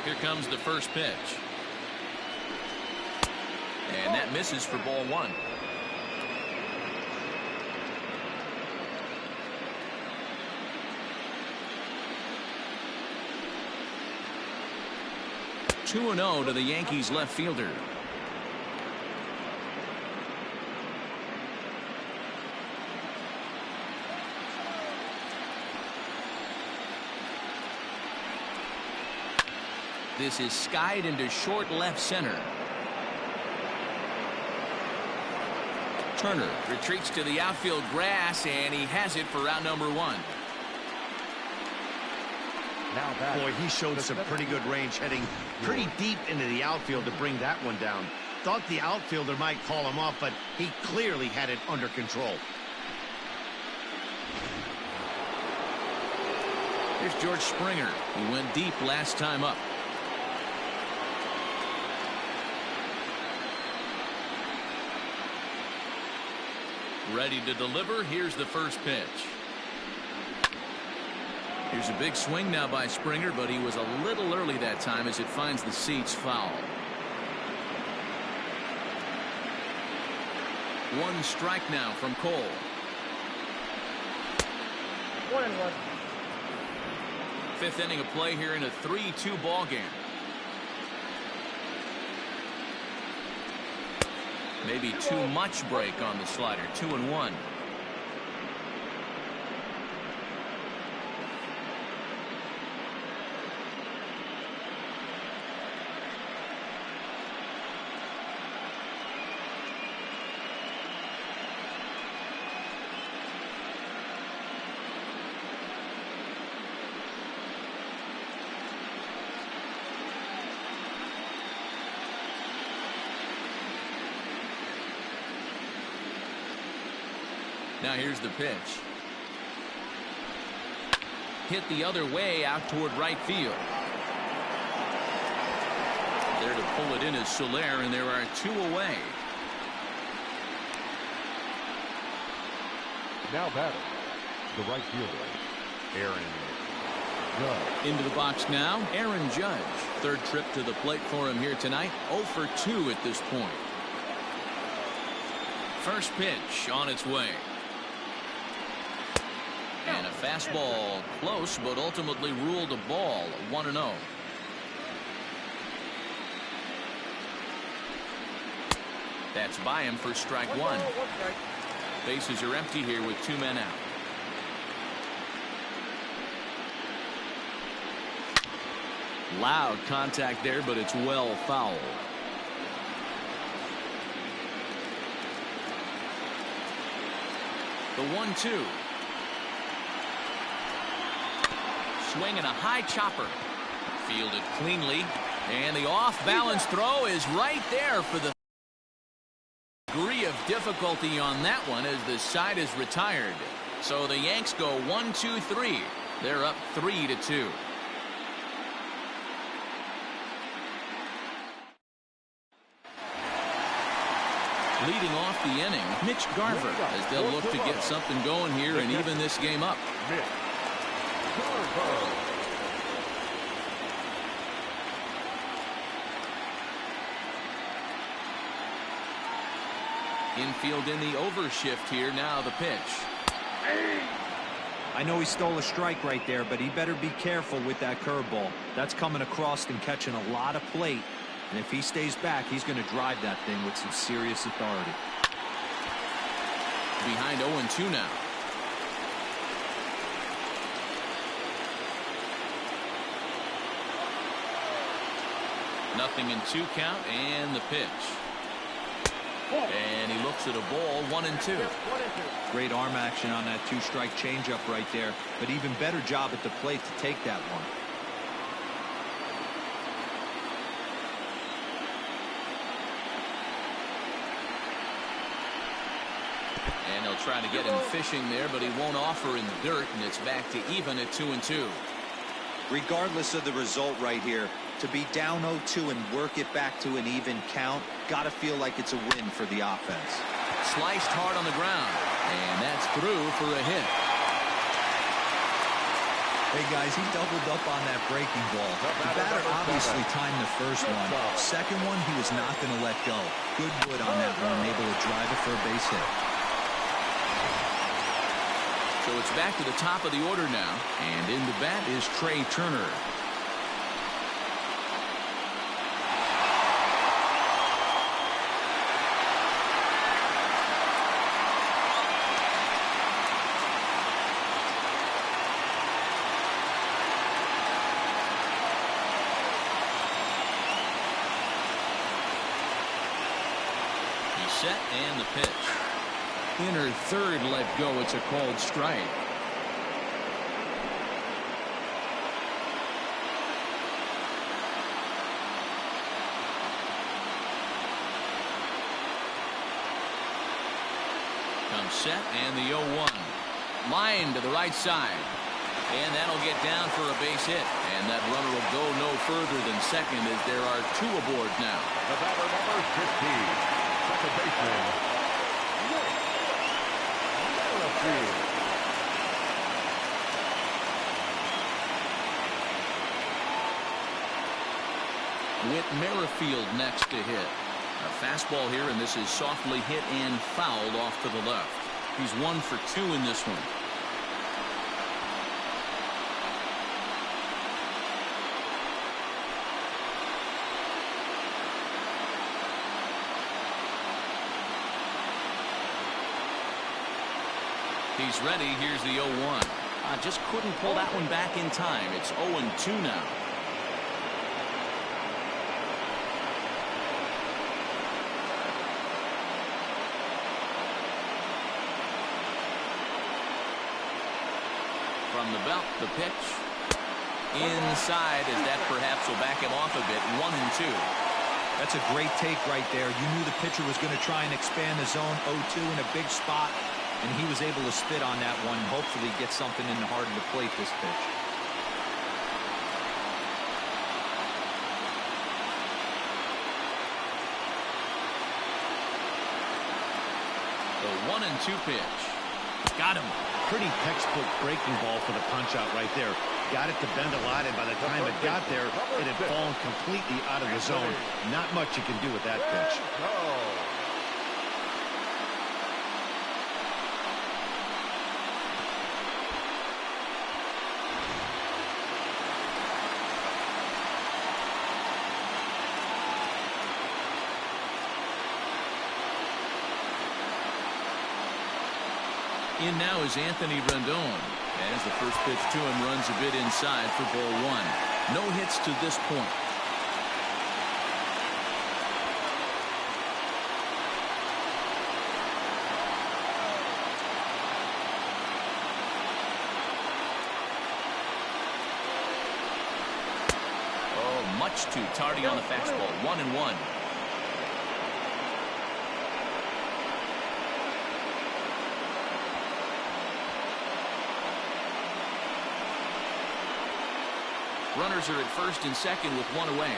Here comes the first pitch. And that misses for ball 1. 2-0 to the Yankees left fielder. This is skied into short left center. Turner retreats to the outfield grass, and he has it for out number 1. Boy, he showed some pretty good range, heading pretty deep into the outfield to bring that one down. Thought the outfielder might call him off, but he clearly had it under control. Here's George Springer. He went deep last time up. Ready to deliver. Here's the first pitch. Here's a big swing now by Springer, but he was a little early that time as it finds the seats foul. 1 strike now from Cole. 1-1. 5th inning of play here in a 3-2 ball game. Maybe too much break on the slider. 2-1. Now here's the pitch. Hit the other way out toward right field. There to pull it in is Soler, and there are 2 away. Now batting, the right fielder, Aaron Judge. Into the box now, Aaron Judge. 3rd trip to the plate for him here tonight. 0 for 2 at this point. First pitch on its way. And a fastball close, but ultimately ruled a ball. 1-0. That's by him for strike 1. Bases are empty here with 2 men out. Loud contact there, but it's well foul. The 1-2. Swing and a high chopper. Fielded cleanly. And the off-balance throw is right there for the degree of difficulty on that one as the side is retired. So the Yanks go 1-2-3. They're up 3-2. Leading off the inning, Mitch Garver, as they'll look to get something going here and even this game up. Infield in the overshift here. Now the pitch. I know he stole a strike right there, but he better be careful with that curveball. That's coming across and catching a lot of plate. And if he stays back, he's going to drive that thing with some serious authority. Behind 0-2 now. Nothing in 2 count, and the pitch. And he looks at a ball. 1-2. Great arm action on that 2-strike changeup right there, but even better job at the plate to take that one. And he'll try to get him fishing there, but he won't offer in the dirt, and it's back to even at 2-2. Regardless of the result right here, to be down 0-2 and work it back to an even count, gotta feel like it's a win for the offense. Sliced hard on the ground, and that's through for a hit. Hey guys, he doubled up on that breaking ball. The batter obviously timed the first one. Second one, he was not going to let go. Good wood on that one, able to drive it for a base hit. So it's back to the top of the order now, and in the bat is Trey Turner. set and the pitch. In her third let go, it's a called strike. Comes set and the 0-1. Line to the right side. And that'll get down for a base hit. And that runner will go no further than second as there are two aboard now. The batter, number 15, second baseman, Merrifield. Whit Merrifield next to hit. A fastball here, and this is softly hit and fouled off to the left. He's 1 for 2 in this one. He's ready. Here's the 0-1. Just couldn't pull that one back in time. It's 0-2 now. From the belt, the pitch. Inside as that perhaps will back him off a bit. 1-2. That's a great take right there. You knew the pitcher was going to try and expand the zone. 0-2 in a big spot. And he was able to spit on that one. Hopefully get something in the heart of the plate this pitch. The 1-2 pitch. Got him. Pretty textbook breaking ball for the punch out right there. Got it to bend a lot, and by the time it got there, it had fallen completely out of the zone. Not much you can do with that pitch. In now is Anthony Rendon. As the first pitch to him runs a bit inside for ball 1. No hits to this point. Oh, much too tardy on the fastball. 1-1. Runners are at first and second with one away.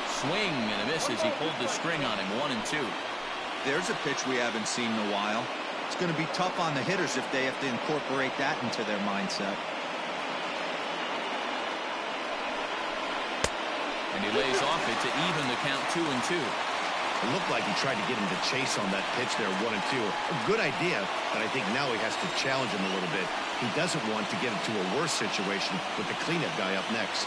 Swing and a miss as he pulled the string on him. 1-2. There's a pitch we haven't seen in a while. It's going to be tough on the hitters if they have to incorporate that into their mindset. And he lays off it to even the count. 2-2. It looked like he tried to get him to chase on that pitch there, 1-2. A good idea, but I think now he has to challenge him a little bit. He doesn't want to get into a worse situation with the cleanup guy up next.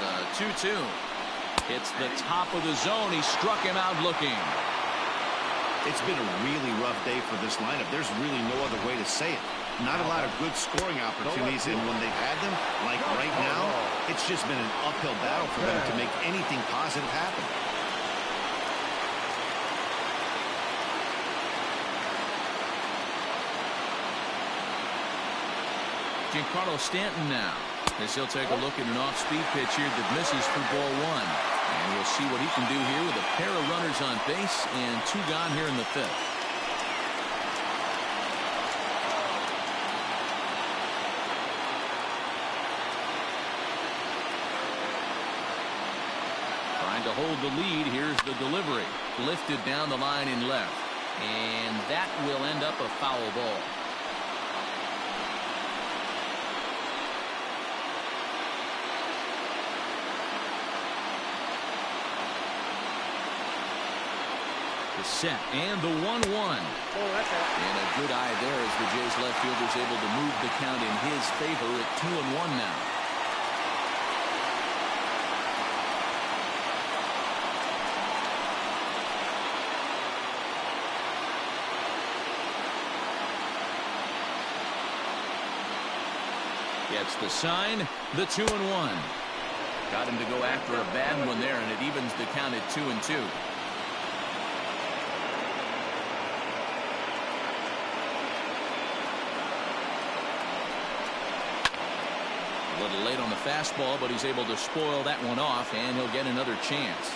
The 2-2. It's the top of the zone. He struck him out looking. It's been a really rough day for this lineup. There's really no other way to say it. Not a lot of good scoring opportunities, and when they've had them, like right now, it's just been an uphill battle for them to make anything positive happen. Giancarlo Stanton now, as he'll take a look at an off-speed pitch here that misses for ball 1. And we'll see what he can do here with a pair of runners on base and 2 gone here in the 5th. Trying to hold the lead. Here's the delivery. Lifted down the line in left. And that will end up a foul ball. Set and the 1-1. Oh, that's it. And a good eye there as the Jays left fielder's able to move the count in his favor at 2-1 now. Gets the sign, the 2-1. Got him to go after a bad one there, and it evens the count at 2-2. A little late on the fastball, but he's able to spoil that one off, and he'll get another chance.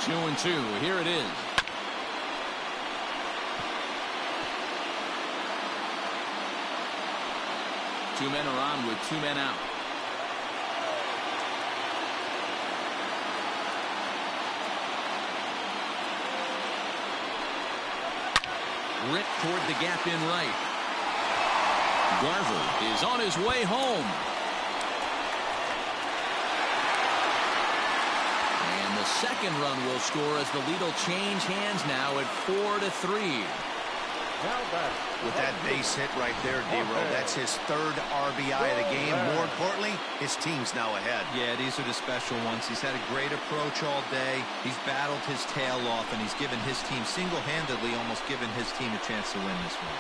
Two and two. Here it is. Two men are on with two men out. Ripped toward the gap in right. Garver is on his way home. And the second run will score as the lead will change hands now at 4-3. With that base hit right there, D-Row, that's his third RBI of the game. More importantly, his team's now ahead. Yeah, these are the special ones. He's had a great approach all day. He's battled his tail off, and he's given his team single-handedly, almost given his team a chance to win this one.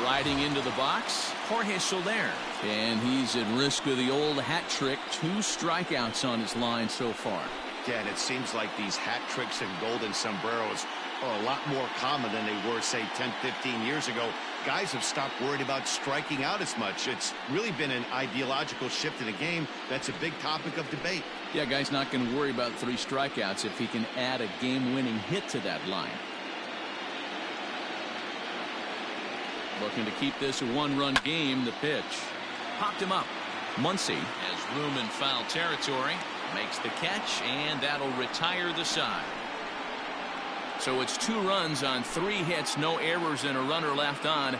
Striding into the box, Jorge Soler. And he's at risk of the old hat trick. 2 strikeouts on his line so far. Yeah, and it seems like these hat tricks and golden sombreros are a lot more common than they were, say, 10, 15 years ago. Guys have stopped worried about striking out as much. It's really been an ideological shift in the game. That's a big topic of debate. Yeah, guy's not going to worry about 3 strikeouts if he can add a game-winning hit to that line. Looking to keep this a 1-run game. The pitch popped him up. Muncy has room in foul territory, makes the catch, and that'll retire the side. So it's 2 runs on 3 hits, no errors, and a runner left on.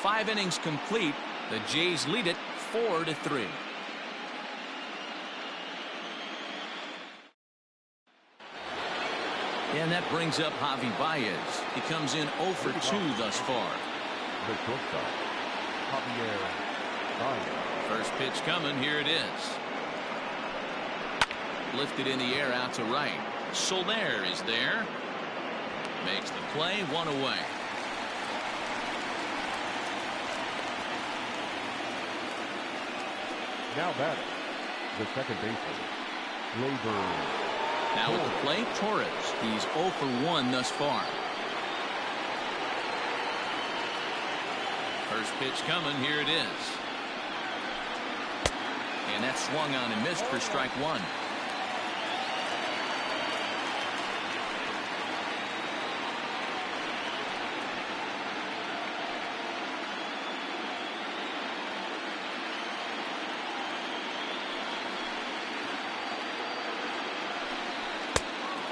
5 innings complete. The Jays lead it 4-3. And that brings up Javi Baez. He comes in 0 for 2 thus far. The shortstop, Javier Baez. First pitch coming. Here it is. Lifted in the air out to right. Soler is there. Makes the play. 1 away. Now batting, the second baseman, Labor. Now at the plate, Torres. He's 0 for 1 thus far. First pitch coming. Here it is. And that swung on and missed for strike 1.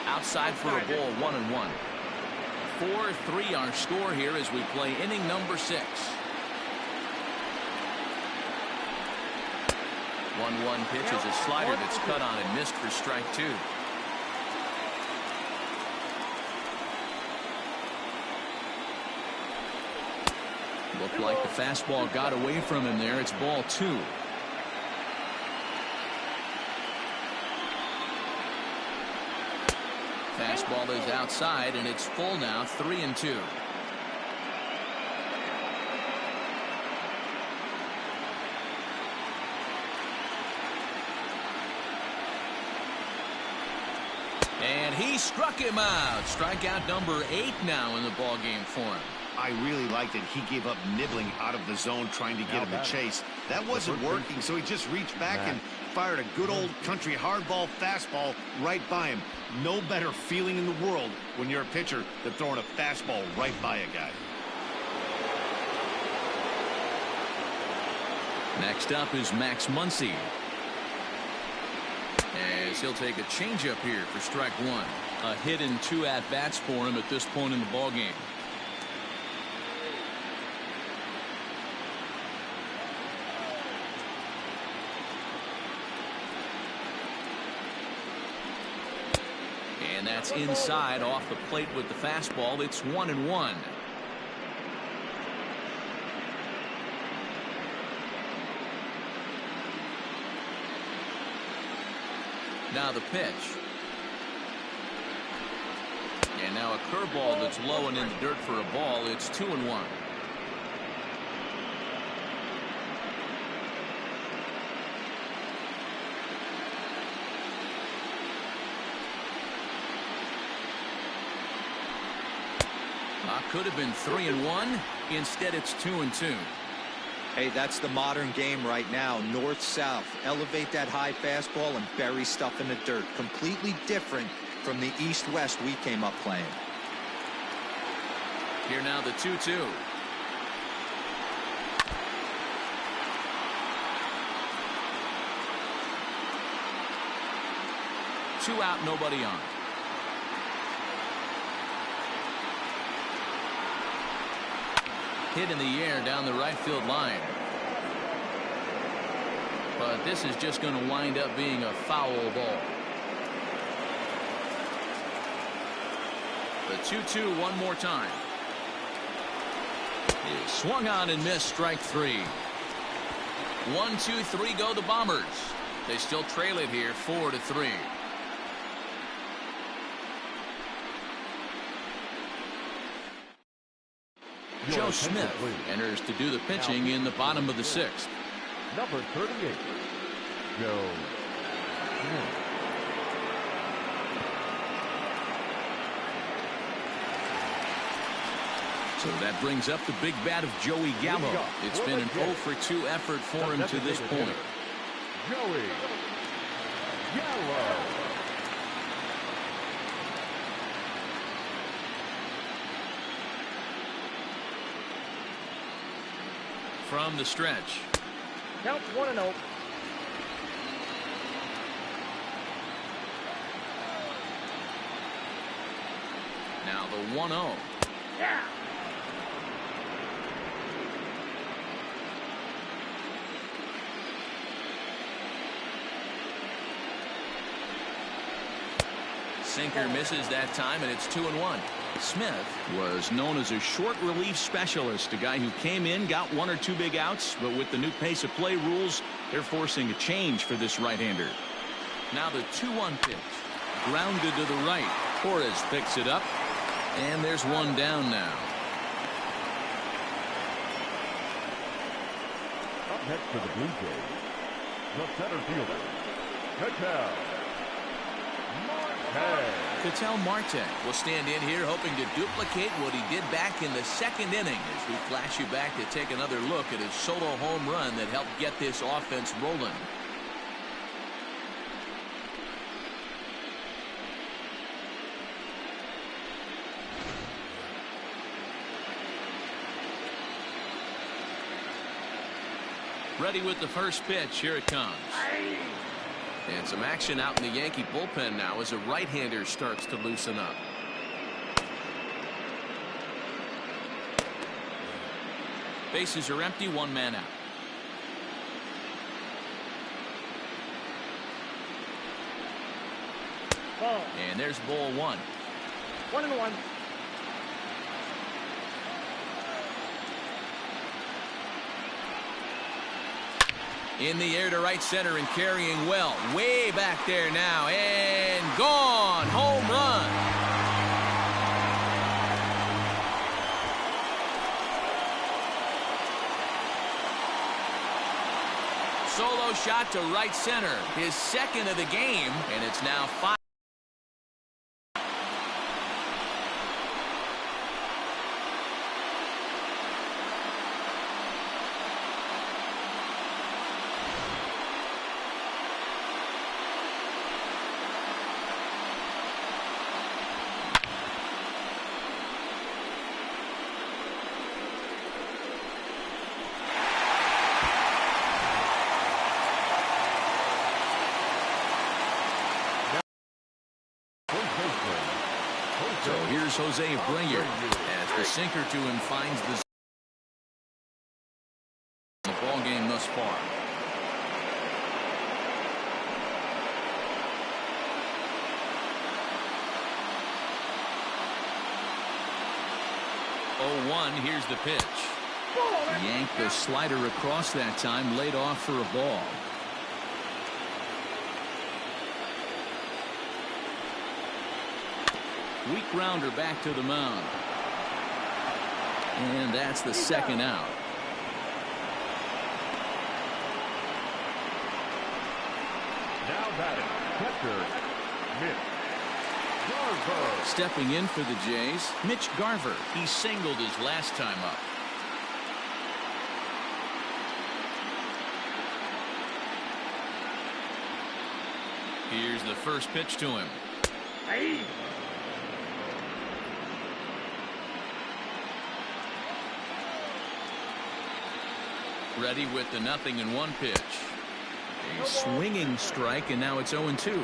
Outside for a ball. 1-1. 4-3 our score here as we play inning number 6. 1-1 pitch is a slider that's cut on and missed for strike 2. Looked like the fastball got away from him there. It's ball 2. Fastball is outside, and it's full now. 3-2. And he struck him out. Strikeout number 8 now in the ball game for him. I really liked it. He gave up nibbling out of the zone trying to get him to chase. That wasn't working, so he just reached back and fired a good old country hardball fastball right by him. No better feeling in the world when you're a pitcher than throwing a fastball right by a guy. Next up is Max Muncy. As he'll take a changeup here for strike 1. A hit and 2 at-bats for him at this point in the ball game. And that's inside off the plate with the fastball. It's 1-1. Now the pitch. And now a curveball that's low and in the dirt for a ball. It's 2-1. Could have been 3-1. Instead, it's 2-2. Hey, that's the modern game right now. North-south. Elevate that high fastball and bury stuff in the dirt. Completely different from the east-west we came up playing. Here now the 2-2. Two out, nobody on. Hit in the air down the right field line. But this is just going to wind up being a foul ball. The 2-2 one more time. Is swung on and missed, strike three. 1, 2, 3 go the Bombers. They still trail it here 4-3. Joe Smith enters to do the pitching in the bottom of the sixth. Number 38, Joe Smith. So that brings up the big bat of Joey Gallo. It's been an 0-for-2 effort for him to this point. Joey Gallo. From the stretch. Count 1-0. Now the 1-0. Yeah. Sinker misses that time, and it's 2-1. Smith was known as a short relief specialist, a guy who came in, got 1 or 2 big outs, but with the new pace of play rules, they're forcing a change for this right-hander. Now the 2-1 pitch. Grounded to the right. Torres picks it up, and there's one down now. Up next for the Blue Jays, the center fielder, Ketel Marte will stand in here hoping to duplicate what he did back in the second inning as we flash you back to take another look at his solo home run that helped get this offense rolling. Ready with the first pitch. Here it comes. And some action out in the Yankee bullpen now as a right-hander starts to loosen up. Bases are empty, 1 man out. Ball. And there's ball 1. 1-1. In the air to right center and carrying well. Way back there now. And gone. Home run. Solo shot to right center. His second of the game. And it's now 5. So here's Jose Abreu as the sinker to him finds the ball game thus far. Oh, 1, here's the pitch. Yanked the slider across that time, laid off for a ball. Weak grounder back to the mound. And that's the second out. Now batting, catcher, Mitch Garver. Stepping in for the Jays, Mitch Garver. He singled his last time up. Here's the first pitch to him. Hey. Ready with the 0-1 pitch. A swinging strike, and now it's 0-2.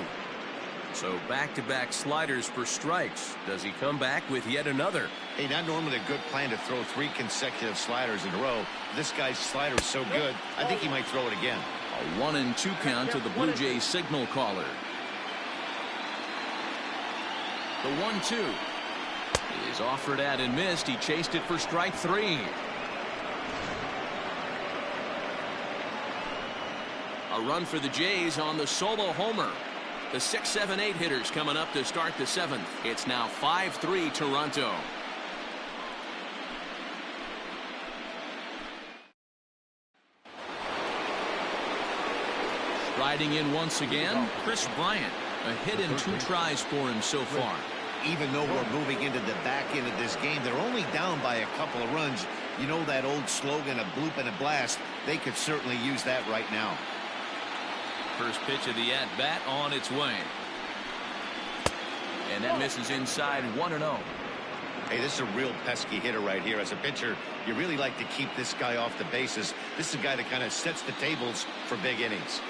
So back-to-back sliders for strikes. Does he come back with yet another? Hey, not normally a good plan to throw 3 consecutive sliders in a row. This guy's slider is so good, I think he might throw it again. A 1-2 count to the Blue Jays signal caller. The 1-2 is offered at and missed. He chased it for strike 3. A run for the Jays on the solo homer. The 6, 7, 8 hitters coming up to start the 7th. It's now 5-3 Toronto. Riding in once again, Chris Bryant. A hit and 2 tries for him so far. Even though we're moving into the back end of this game, they're only down by a couple of runs. You know that old slogan, a bloop and a blast? They could certainly use that right now. First pitch of the at-bat on its way. And that misses inside 1-0. Hey, this is a real pesky hitter right here. As a pitcher, you really like to keep this guy off the bases. This is a guy that kind of sets the tables for big innings.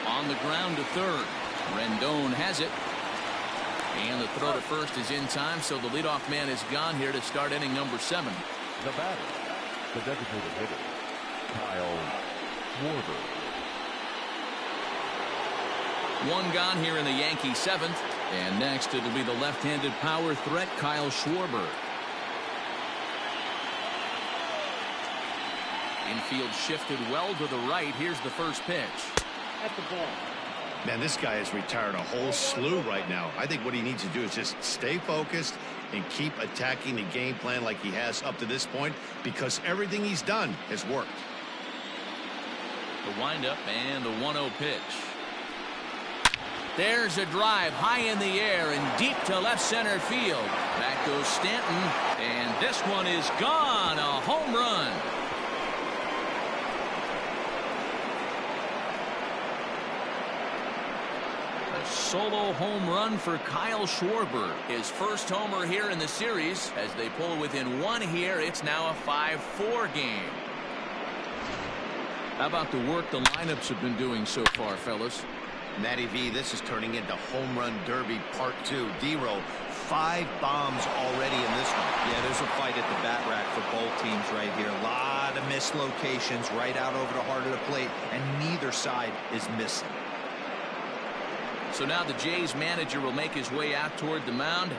On the ground to third. Rendon has it. And the throw to first is in time, so the leadoff man is gone here to start inning number 7. The batter, the designated hitter, Kyle Schwarber. 1 gone here in the Yankee 7th. And next it'll be the left-handed power threat, Kyle Schwarber. Infield shifted well to the right. Here's the first pitch. At the ball. Man, this guy has retired a whole slew right now. I think what he needs to do is just stay focused and keep attacking the game plan like he has up to this point, because everything he's done has worked. The windup and the 1-0 pitch. There's a drive high in the air and deep to left center field. Back goes Stanton, and this one is gone. A home run. Solo home run for Kyle Schwarber. His first homer here in the series. As they pull within 1 here, it's now a 5-4 game. How about the work the lineups have been doing so far, fellas? Matty V, this is turning into home run derby part 2. D-Row, 5 bombs already in this one. Yeah, there's a fight at the bat rack for both teams right here. A lot of missed locations right out over the heart of the plate, and neither side is missing. So now the Jays manager will make his way out toward the mound,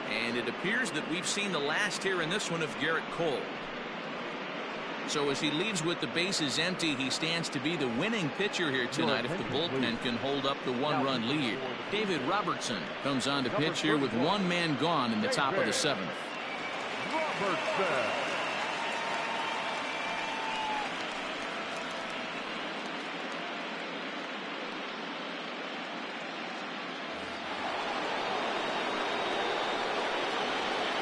and it appears that we've seen the last here in this one of Garrett Cole. So as he leaves with the bases empty, he stands to be the winning pitcher here tonight if the bullpen can hold up the 1-run lead. David Robertson comes on to pitch here with 1 man gone in the top of the 7th. Robertson.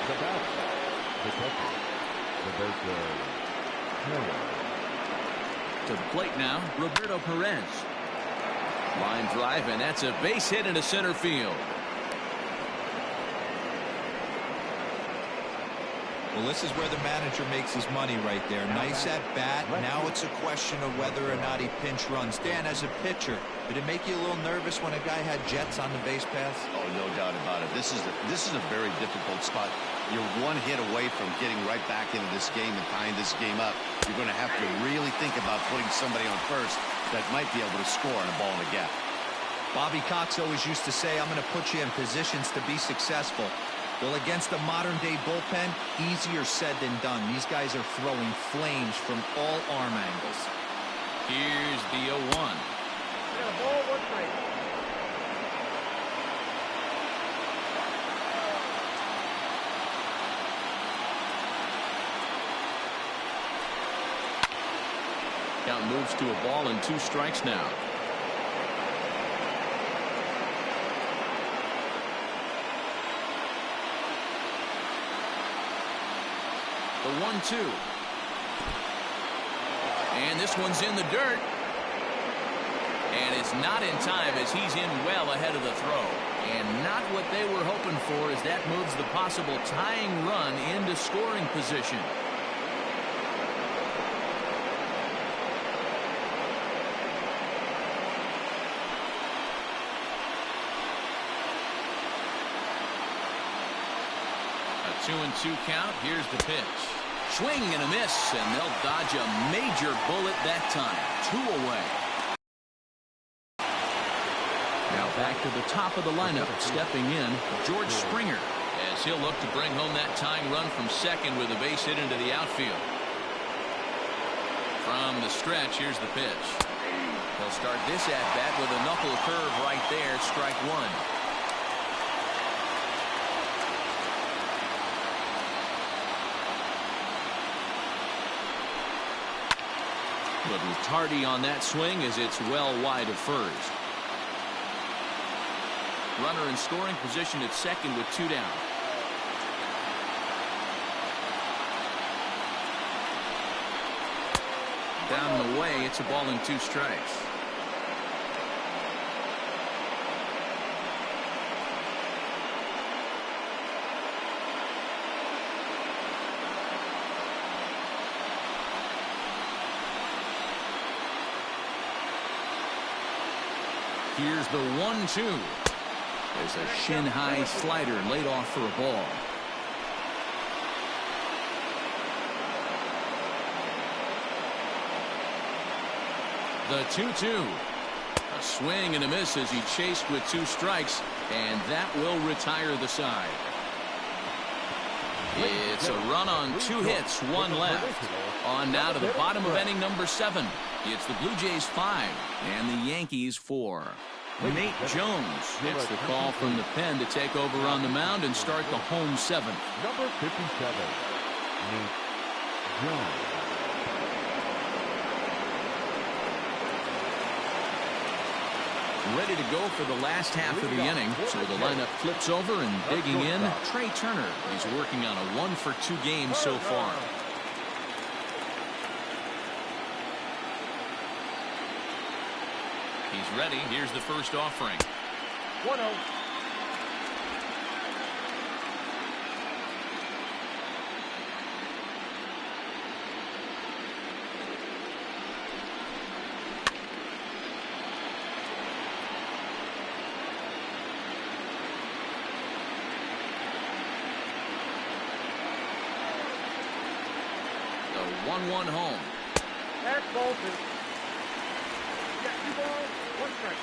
The batter, the catcher, Roberto Perez. To the plate now, Roberto Perez. Line drive, and that's a base hit into center field. Well, this is where the manager makes his money right there. Nice at bat. Now it's a question of whether or not he pinch runs. Dan, as a pitcher, did it make you a little nervous when a guy had jets on the base paths? Oh, no doubt about it. This is a very difficult spot. You're 1 hit away from getting right back into this game and tying this game up. You're going to have to really think about putting somebody on first that might be able to score on a ball in the gap. Bobby Cox always used to say, I'm going to put you in positions to be successful. Well, against a modern-day bullpen, easier said than done. These guys are throwing flames from all arm angles. Here's the 0-1. We got a ball, 1 strike. Count moves to a ball and 2 strikes now. The 1-2. And this one's in the dirt. And it's not in time as he's in well ahead of the throw. And not what they were hoping for as that moves the possible tying run into scoring position. A 2-2 count. Here's the pitch. Swing and a miss, and they'll dodge a major bullet that time. 2 away. Now back to the top of the lineup. Stepping in, George Springer, as he'll look to bring home that tying run from second with a base hit into the outfield. From the stretch, here's the pitch. He'll start this at-bat with a knuckle curve right there, strike 1. Little tardy on that swing as it's well wide of first. Runner in scoring position at second with 2 down. Down and away, it's a ball and 2 strikes. Here's the 1-2. There's a shin-high slider laid off for a ball. The 2-2. A swing and a miss as he chased with 2 strikes, and that will retire the side. It's a run on 2 hits, 1 left. On now to the bottom of inning number 7. It's the Blue Jays 5 and the Yankees 4. Nate Jones gets the call from the pen to take over on the mound and start the home 7th. Number 57, Nate Jones. Ready to go for the last half of the inning, so the lineup flips over and digging in, Trey Turner. He's working on a 1-for-2 game so far. He's ready. Here's the first offering. 1-0. The 1-1 home. That's ball 2. You got 2 balls, 1 strike.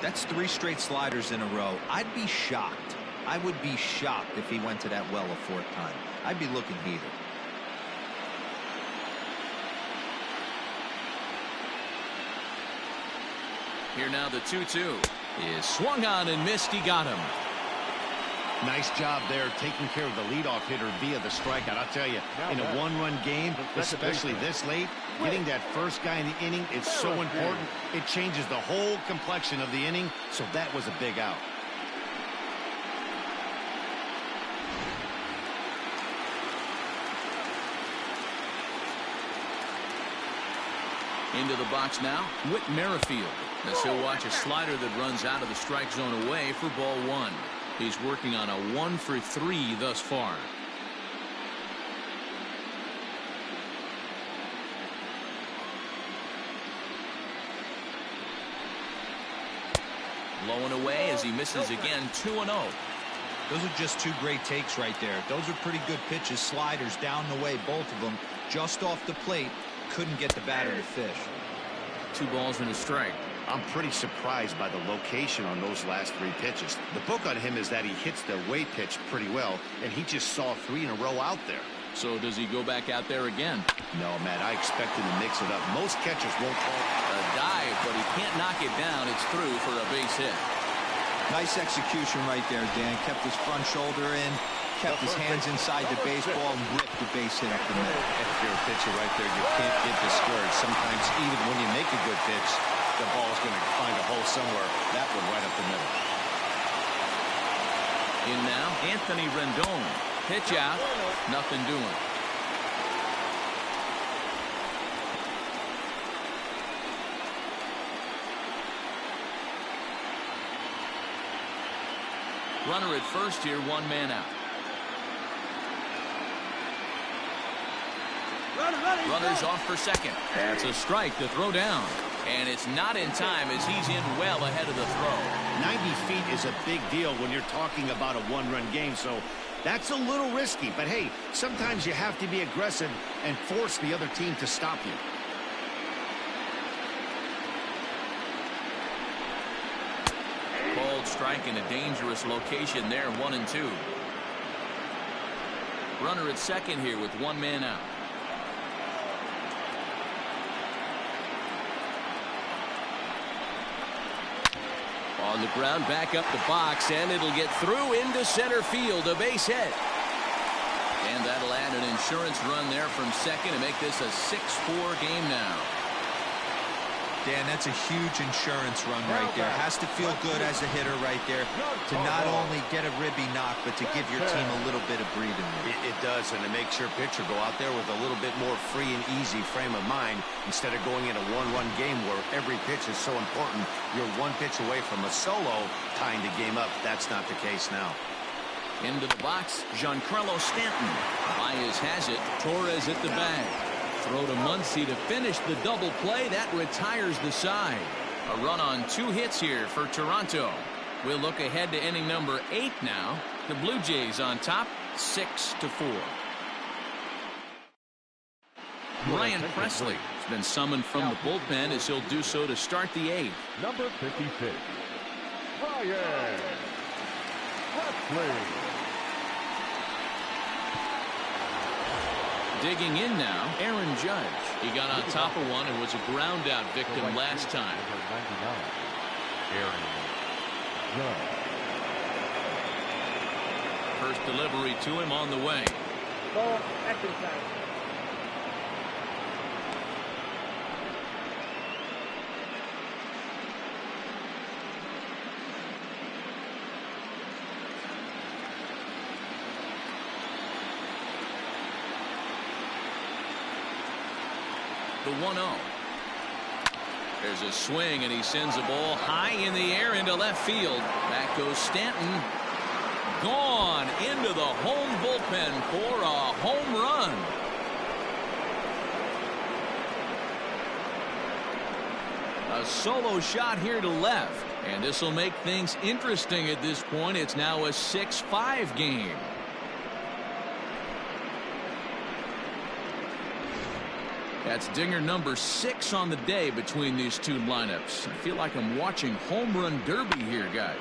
That's 3 straight sliders in a row. I'd be shocked. I would be shocked if he went to that well a 4th time. I'd be looking heated. Here now the 2-2 is swung on and missed. He got him. Nice job there taking care of the leadoff hitter via the strikeout. I'll tell you, in a 1-run game, especially this late, getting that first guy in the inning, it's so important. It changes the whole complexion of the inning, so that was a big out. Into the box now, Whit Merrifield, as he'll watch a slider that runs out of the strike zone away for ball 1. He's working on a 1-for-3 thus far. Low and away as he misses again. 2-0. Those are just 2 great takes right there. Those are pretty good pitches. Sliders down the way, both of them. Just off the plate. Couldn't get the batter to fish. 2 balls and a strike. I'm pretty surprised by the location on those last 3 pitches. The book on him is that he hits the away pitch pretty well, and he just saw 3 in a row out there. So does he go back out there again? No, Matt, I expect him to mix it up. Most catchers won't call A dive, but he can't knock it down. It's through for a base hit. Nice execution right there, Dan. Kept his front shoulder in, kept his hands inside the baseball, and ripped the base hit up the middle. If you're a pitcher right there, you can't get discouraged. Sometimes even when you make a good pitch, the ball's going to find a hole somewhere. That one right up the middle. In now, Anthony Rendon. Pitch out, nothing doing. Runner at first here, one man out. Runner's off for second. That's a strike to throw down. And it's not in time as he's in well ahead of the throw. 90 feet is a big deal when you're talking about a one-run game, so that's a little risky. But hey, sometimes you have to be aggressive and force the other team to stop you. Bold strike in a dangerous location there, 1-2. Runner at second here with one man out. On the ground, back up the box, and it'll get through into center field, a base hit. And that'll add an insurance run there from second to make this a 6-4 game now. Dan, that's a huge insurance run right there. Has to feel good as a hitter right there to not only get a ribby knock, but to give your team a little bit of breathing room. It does, and it makes your pitcher go out there with a little bit more free and easy frame of mind instead of going in a one-run game where every pitch is so important. You're one pitch away from a solo tying the game up. That's not the case now. Into the box, Giancarlo Stanton. Baez has it. Torres at the bag. Throw to Muncy to finish the double play. That retires the side. A run on 2 hits here for Toronto. We'll look ahead to inning number 8 now. The Blue Jays on top, 6-4. Ryan Presley has been summoned from the bullpen as he'll do so to start the 8th. Number 56, Ryan Presley. Digging in now, Aaron Judge. He got on top of one and was a ground out victim last time. First delivery to him on the way. Ball, action time. The 1-0. There's a swing, and he sends a ball high in the air into left field. Back goes Stanton. Gone into the home bullpen for a home run. A solo shot here to left, and this will make things interesting at this point. It's now a 6-5 game. That's dinger number 6 on the day between these two lineups. I feel like I'm watching home run derby here, guys.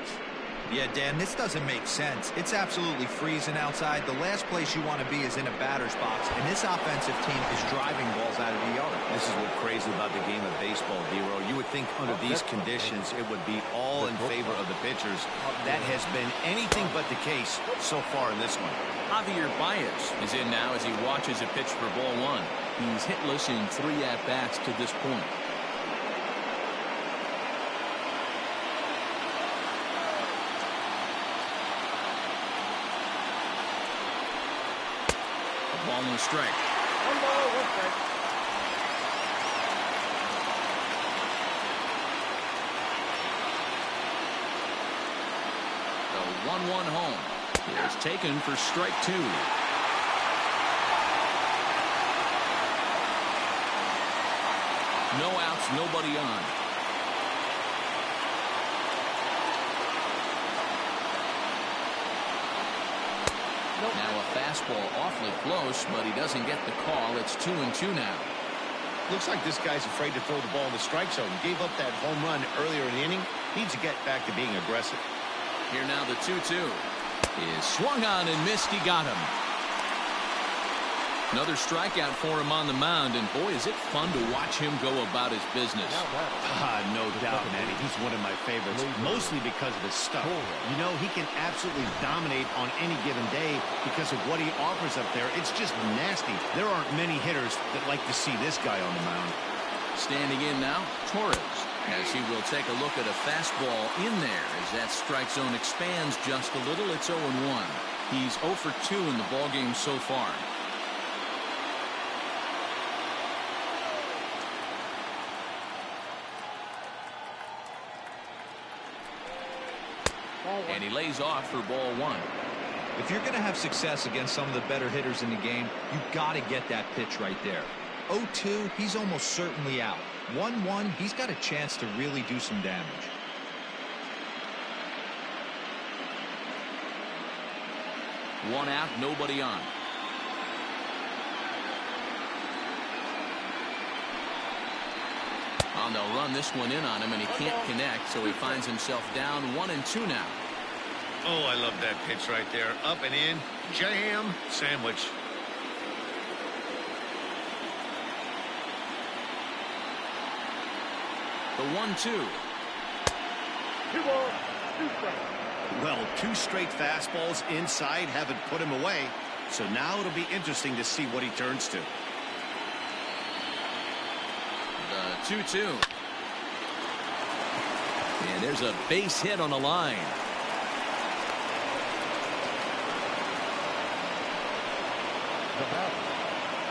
Yeah, Dan, this doesn't make sense. It's absolutely freezing outside. The last place you want to be is in a batter's box, and this offensive team is driving balls out of the yard. This is what's crazy about the game of baseball, D-Row. You would think under these conditions it would be all in favor of the pitchers. That has been anything but the case so far in this one. Javier Baez is in now as he watches a pitch for ball 1. He's hitless in 3 at-bats to this point. A ball and a strike. 1 ball, 1 strike. The 1-1 home is taken for strike 2. No outs, nobody on. Now a fastball awfully close, but he doesn't get the call. It's 2-2 now. Looks like this guy's afraid to throw the ball in the strike zone. Gave up that home run earlier in the inning. Needs to get back to being aggressive. Here now the 2-2 is swung on and missed. He got him. Another strikeout for him on the mound, and boy, is it fun to watch him go about his business. No doubt, Manny. He's one of my favorites, mostly because of his stuff. You know, he can absolutely dominate on any given day because of what he offers up there. It's just nasty. There aren't many hitters that like to see this guy on the mound. Standing in now, Torres, as he will take a look at a fastball in there as that strike zone expands just a little. It's 0-1. He's 0 for 2 in the ballgame so far. And he lays off for ball 1. If you're going to have success against some of the better hitters in the game, you've got to get that pitch right there. 0-2, he's almost certainly out. 1-1, he's got a chance to really do some damage. One out, nobody on. They'll run this one in on him, and he can't connect, so he finds himself down 1-2 now. Oh, I love that pitch right there. Up and in, jam, sandwich. The 1-2. Well, 2 straight fastballs inside haven't put him away, so now it'll be interesting to see what he turns to. The 2-2. And there's a base hit on the line. The batter,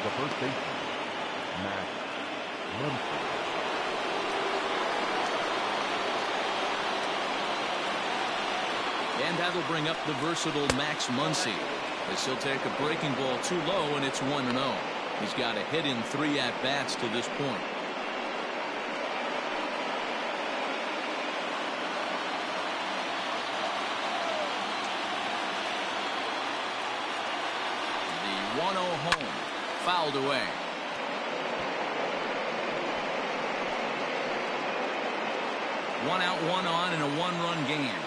the first baseman, Matt Muncy. And that'll bring up the versatile Max Muncy, as he'll take a breaking ball too low, and it's 1-0. He's got a hit in 3 at-bats to this point. The 1-0 home, fouled away. One out, one on, and a 1-run game.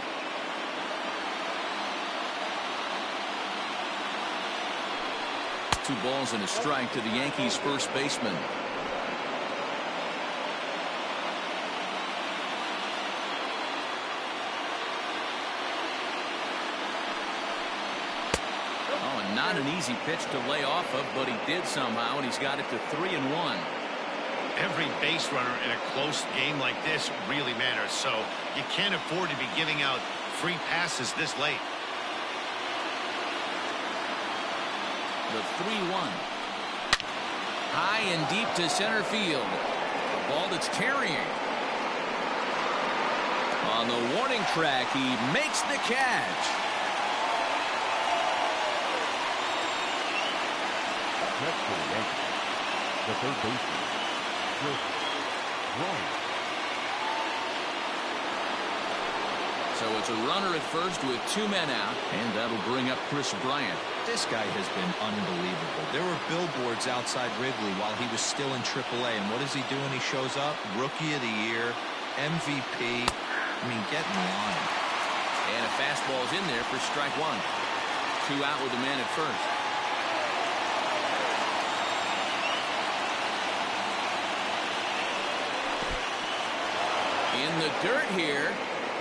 Two balls and a strike to the Yankees first baseman. Oh, and not an easy pitch to lay off of, but he did somehow, and he's got it to 3-1. Every base runner in a close game like this really matters, so you can't afford to be giving out free passes this late. The 3-1. High and deep to center field. A ball that's carrying. On the warning track, he makes the catch. Next for the Yankees, the third baseman, Chris Bryant. So it's a runner at first with 2 men out, and that'll bring up Chris Bryant. This guy has been unbelievable. There were billboards outside Wrigley while he was still in AAA, and what does he do when he shows up? Rookie of the Year, MVP. I mean, get me on him. And a fastball's in there for strike 1. 2 out with the man at first. In the dirt here,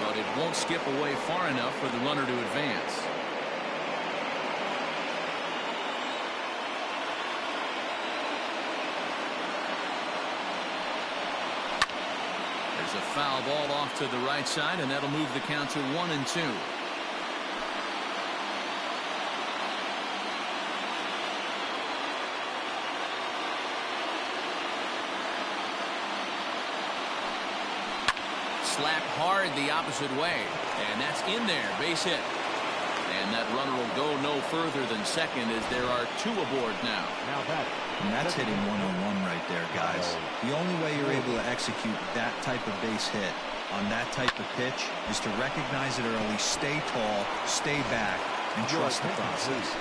but it won't skip away far enough for the runner to advance. There's a foul ball off to the right side, and that'll move the count to 1-2. Slap hard the opposite way, and that's in there, base hit. And that runner will go no further than second as there are 2 aboard now. And that's hitting 101 right there, guys. The only way you're able to execute that type of base hit on that type of pitch is to recognize it early, stay tall, stay back, and trust the process.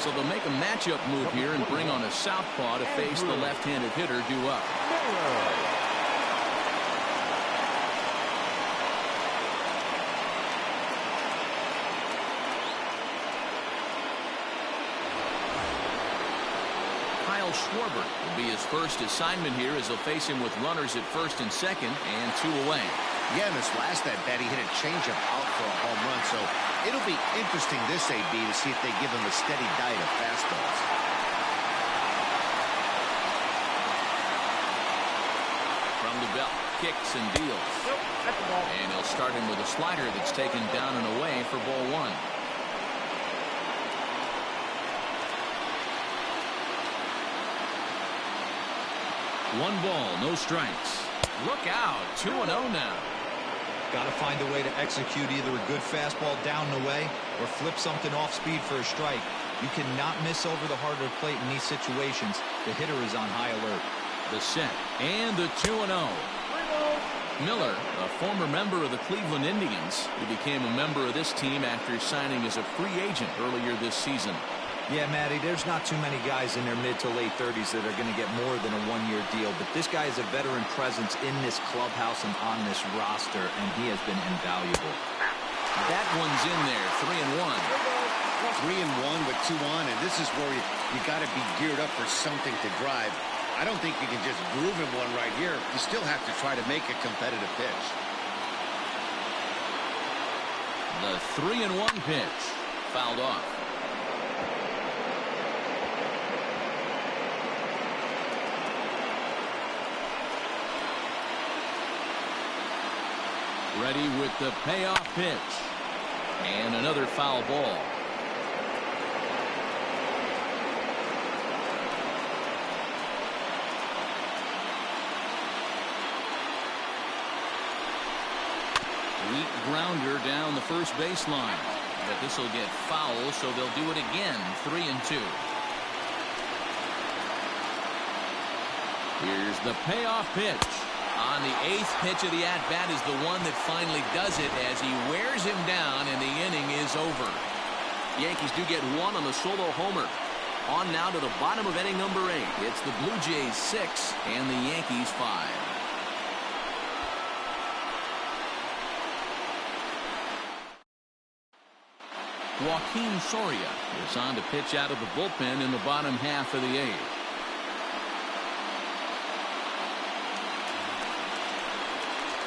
So they'll make a matchup move here and bring on a southpaw to face the left-handed hitter due up. Kyle Schwarber will be his first assignment here as they'll face him with runners at first and second and 2 away. Yeah, in this last at bat, he hit a changeup out for a home run, so it'll be interesting this AB to see if they give him a steady diet of fastballs. From the belt, kicks and deals. And he'll start him with a slider that's taken down and away for ball 1. One ball, no strikes. Look out, 2-0 now. Got to find a way to execute either a good fastball down and away or flip something off speed for a strike. You cannot miss over the heart of the plate in these situations. The hitter is on high alert. The set and the 2-0. Miller, a former member of the Cleveland Indians, who became a member of this team after signing as a free agent earlier this season. Yeah, Matty, there's not too many guys in their mid to late 30s that are going to get more than a one-year deal, but this guy is a veteran presence in this clubhouse and on this roster, and he has been invaluable. That one's in there, 3-1. 3-1 with 2 on, and this is where you got to be geared up for something to drive. I don't think you can just groove him one right here. You still have to try to make a competitive pitch. The 3-1 pitch fouled off. Ready with the payoff pitch. And another foul ball. Weak grounder down the first baseline. But this will get foul, so they'll do it again. 3-2. Here's the payoff pitch. On the 8th pitch of the at-bat is the one that finally does it as he wears him down and the inning is over. Yankees do get one on the solo homer. On now to the bottom of inning number 8. It's the Blue Jays 6 and the Yankees 5. Joaquin Soria is on to pitch out of the bullpen in the bottom half of the 8th.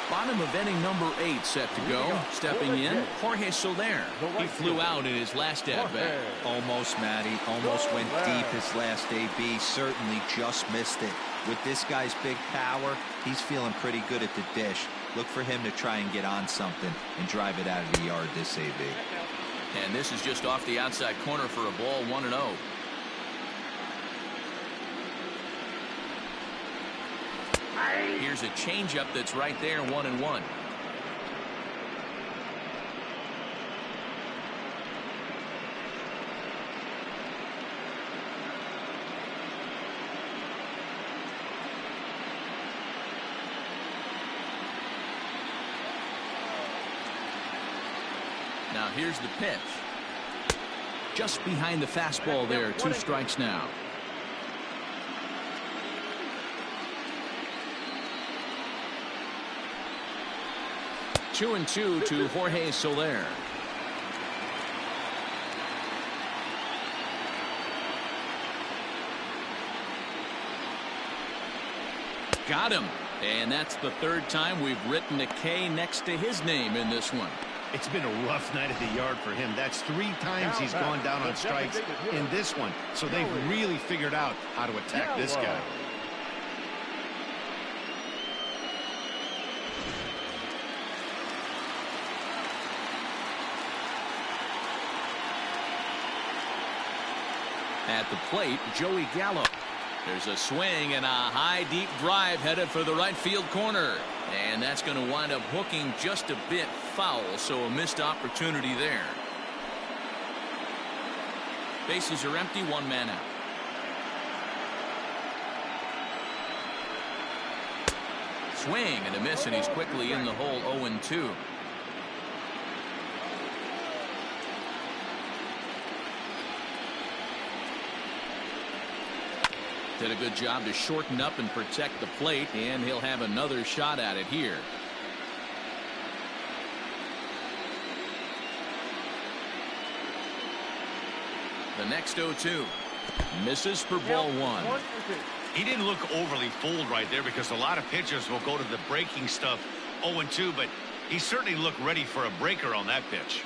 Bottom of inning number 8 set to go. Stepping in, Jorge Soler. He flew out in his last at-bat. Almost, Matty. Almost went deep his last AB. Certainly just missed it. With this guy's big power, he's feeling pretty good at the dish. Look for him to try and get on something and drive it out of the yard this AB. And this is just off the outside corner for a ball, 1-0. Here's a changeup that's right there, 1-1. Now here's the pitch. Just behind the fastball there, 2 strikes now. Two and 2 to Jorge Soler. Got him. And that's the 3rd time we've written a K next to his name in this one. It's been a rough night at the yard for him. That's 3 times he's gone down on strikes in this one. So they've really figured out how to attack this guy. At the plate, Joey Gallo. There's a swing and a high deep drive headed for the right field corner. And that's going to wind up hooking just a bit foul, so a missed opportunity there. Bases are empty, 1 man out. Swing and a miss, and he's quickly in the hole, 0-2. Did a good job to shorten up and protect the plate, and he'll have another shot at it here. The next 0-2. Misses for ball one. 1-2. He didn't look overly fooled right there because a lot of pitchers will go to the breaking stuff 0-2, but he certainly looked ready for a breaker on that pitch.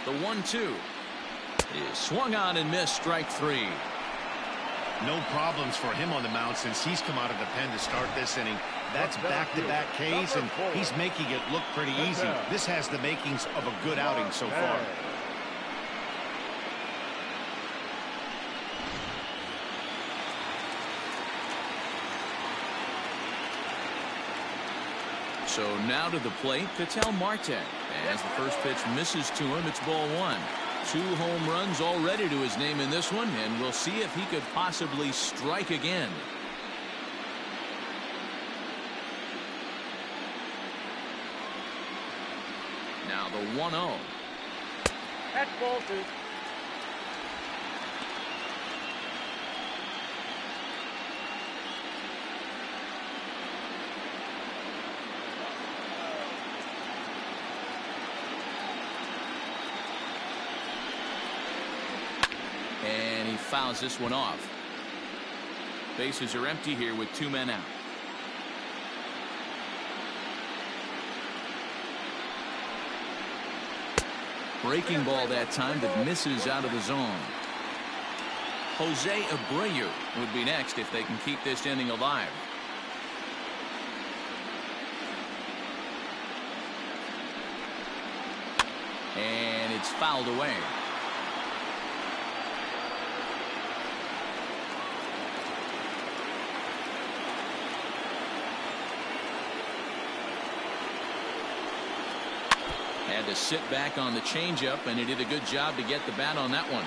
The 1-2 is swung on and missed, strike three. No problems for him on the mound since he's come out of the pen to start this inning. That's back-to-back Ks, and he's making it look pretty easy. This has the makings of a good outing so far. So now to the plate, Ketel Marte. As the first pitch misses to him, it's ball one. 2 home runs already to his name in this one, and we'll see if he could possibly strike again. Now the 1-0. That's ball 2. And he fouls this one off. Bases are empty here with 2 men out. Breaking ball that time that misses out of the zone. Jose Abreu would be next if they can keep this inning alive. And it's fouled away. Had to sit back on the changeup, and he did a good job to get the bat on that one.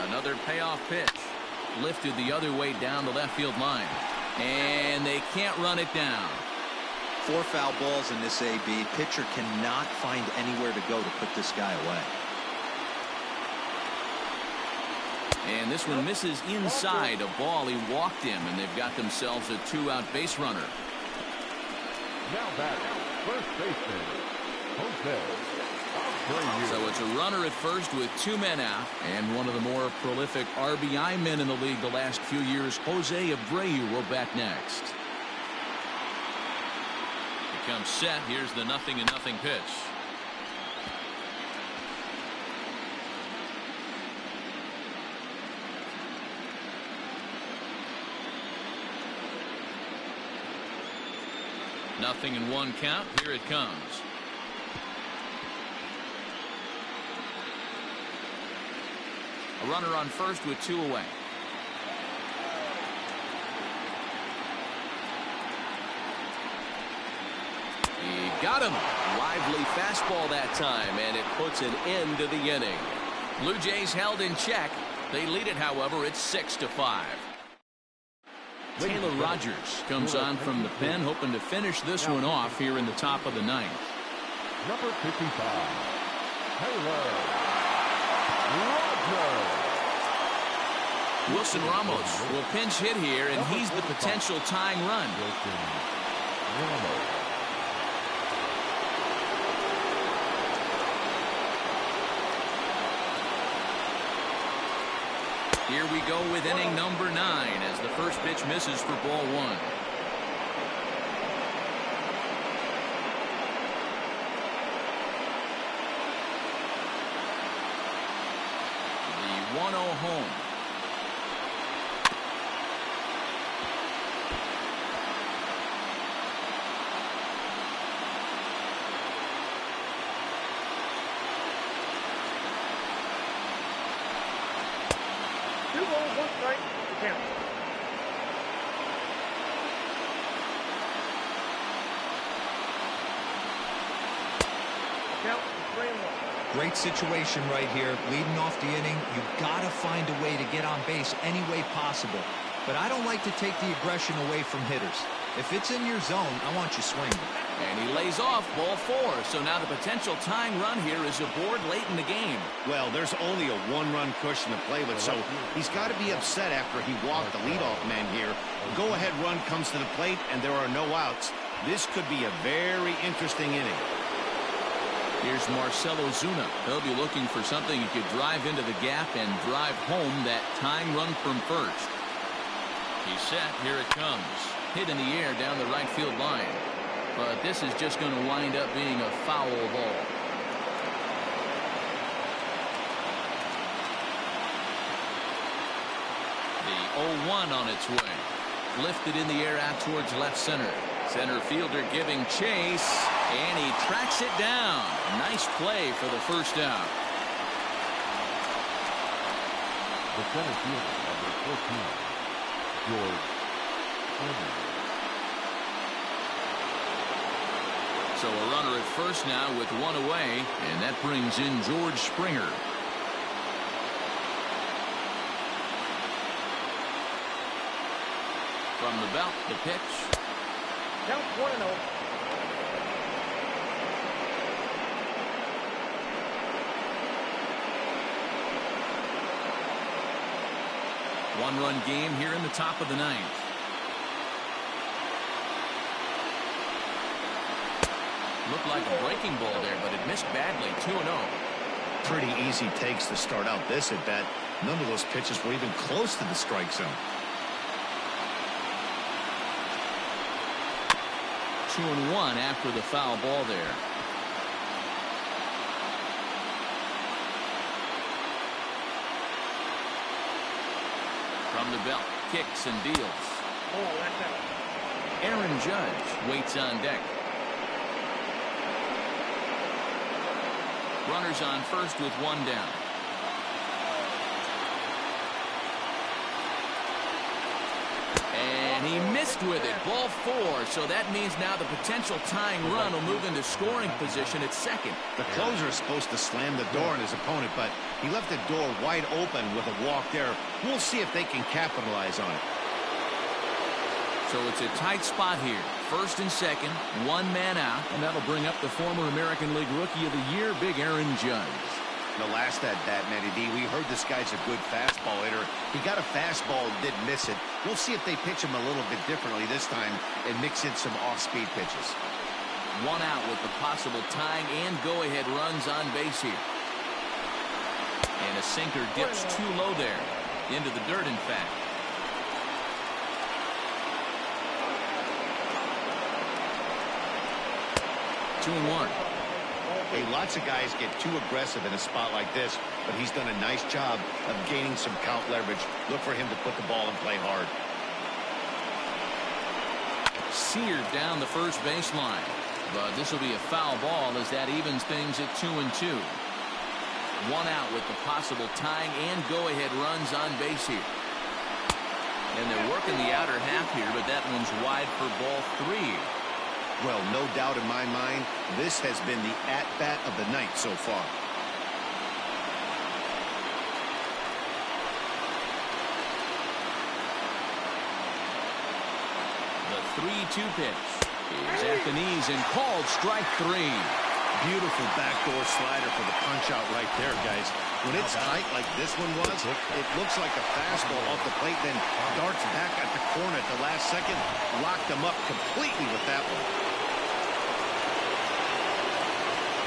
Another payoff pitch. Lifted the other way down the left field line. And they can't run it down. 4 foul balls in this AB. Pitcher cannot find anywhere to go to put this guy away. And this one misses inside a ball. He walked him, and they've got themselves a 2-out base runner. Now back, first baseman, Jose Abreu. So it's a runner at first with 2 men out, and one of the more prolific RBI men in the league the last few years, Jose Abreu, will bat next. He comes set. Here's the 0-0 pitch. Nothing in 1 count. Here it comes. A runner on first with 2 away. He got him. Lively fastball that time, and it puts an end to the inning. Blue Jays held in check. They lead it, however. It's 6-5. Taylor Rogers comes on from the pen, hoping to finish this one off here in the top of the 9th. Number 55, Taylor Rogers. Wilson Ramos will pinch hit here, and he's the potential tying run. Here we go with inning number 9 as the first pitch misses for ball 1. The 1-0 home. Great situation right here. Leading off the inning, you've got to find a way to get on base any way possible. But I don't like to take the aggression away from hitters. If it's in your zone, I want you swinging. And he lays off ball 4. So now the potential tying run here is aboard late in the game. Well, there's only a one-run cushion to play with, so he's got to be upset after he walked the leadoff man here. Go-ahead run comes to the plate, and there are no outs. This could be a very interesting inning. Here's Marcell Ozuna. He'll be looking for something he could drive into the gap and drive home that tying run from first. He's set. Here it comes. Hit in the air down the right field line. But this is just going to wind up being a foul ball. The 0-1 on its way. Lifted in the air out towards left center. Center fielder giving chase, and he tracks it down. Nice play for the first out. The center fielder, number 14, George Springer. So a runner at first now with 1 away, and that brings in George Springer. From the belt, the pitch. Count 1-0. One-run game here in the top of the 9th. Looked like a breaking ball there, but it missed badly. 2-0. Pretty easy takes to start out this at bat. None of those pitches were even close to the strike zone. 2-1 after the foul ball there. From the belt, kicks and deals. Oh, that's out. Aaron Judge waits on deck. Runners on first with 1 down. And he missed with it. Ball 4. So that means now the potential tying run will move into scoring position at second. The closer is supposed to slam the door on his opponent, but he left the door wide open with a walk there. We'll see if they can capitalize on it. So it's a tight spot here. First and second, 1 man out, and that'll bring up the former American League Rookie of the Year, Big Aaron Judge. The last at bat, Matty D, we heard this guy's a good fastball hitter. He got a fastball and did miss it. We'll see if they pitch him a little bit differently this time and mix in some off-speed pitches. 1 out with the possible tying and go-ahead runs on base here. And a sinker dips too low there. Into the dirt, in fact. Two and 1. Hey, lots of guys get too aggressive in a spot like this, but he's done a nice job of gaining some count leverage. Look for him to put the ball and play hard. Seared down the first baseline. But this will be a foul ball as that evens things at 2 and 2. 1 out with the possible tying and go-ahead runs on base here. And they're working the outer half here, but that one's wide for ball 3. Well, no doubt in my mind, this has been the at-bat of the night so far. The 3-2 pitch is at the knees and called strike 3. Beautiful backdoor slider for the punch-out right there, guys. When it's tight like this one was, it looks like a fastball off the plate, then darts back at the corner at the last second. Locked them up completely with that one.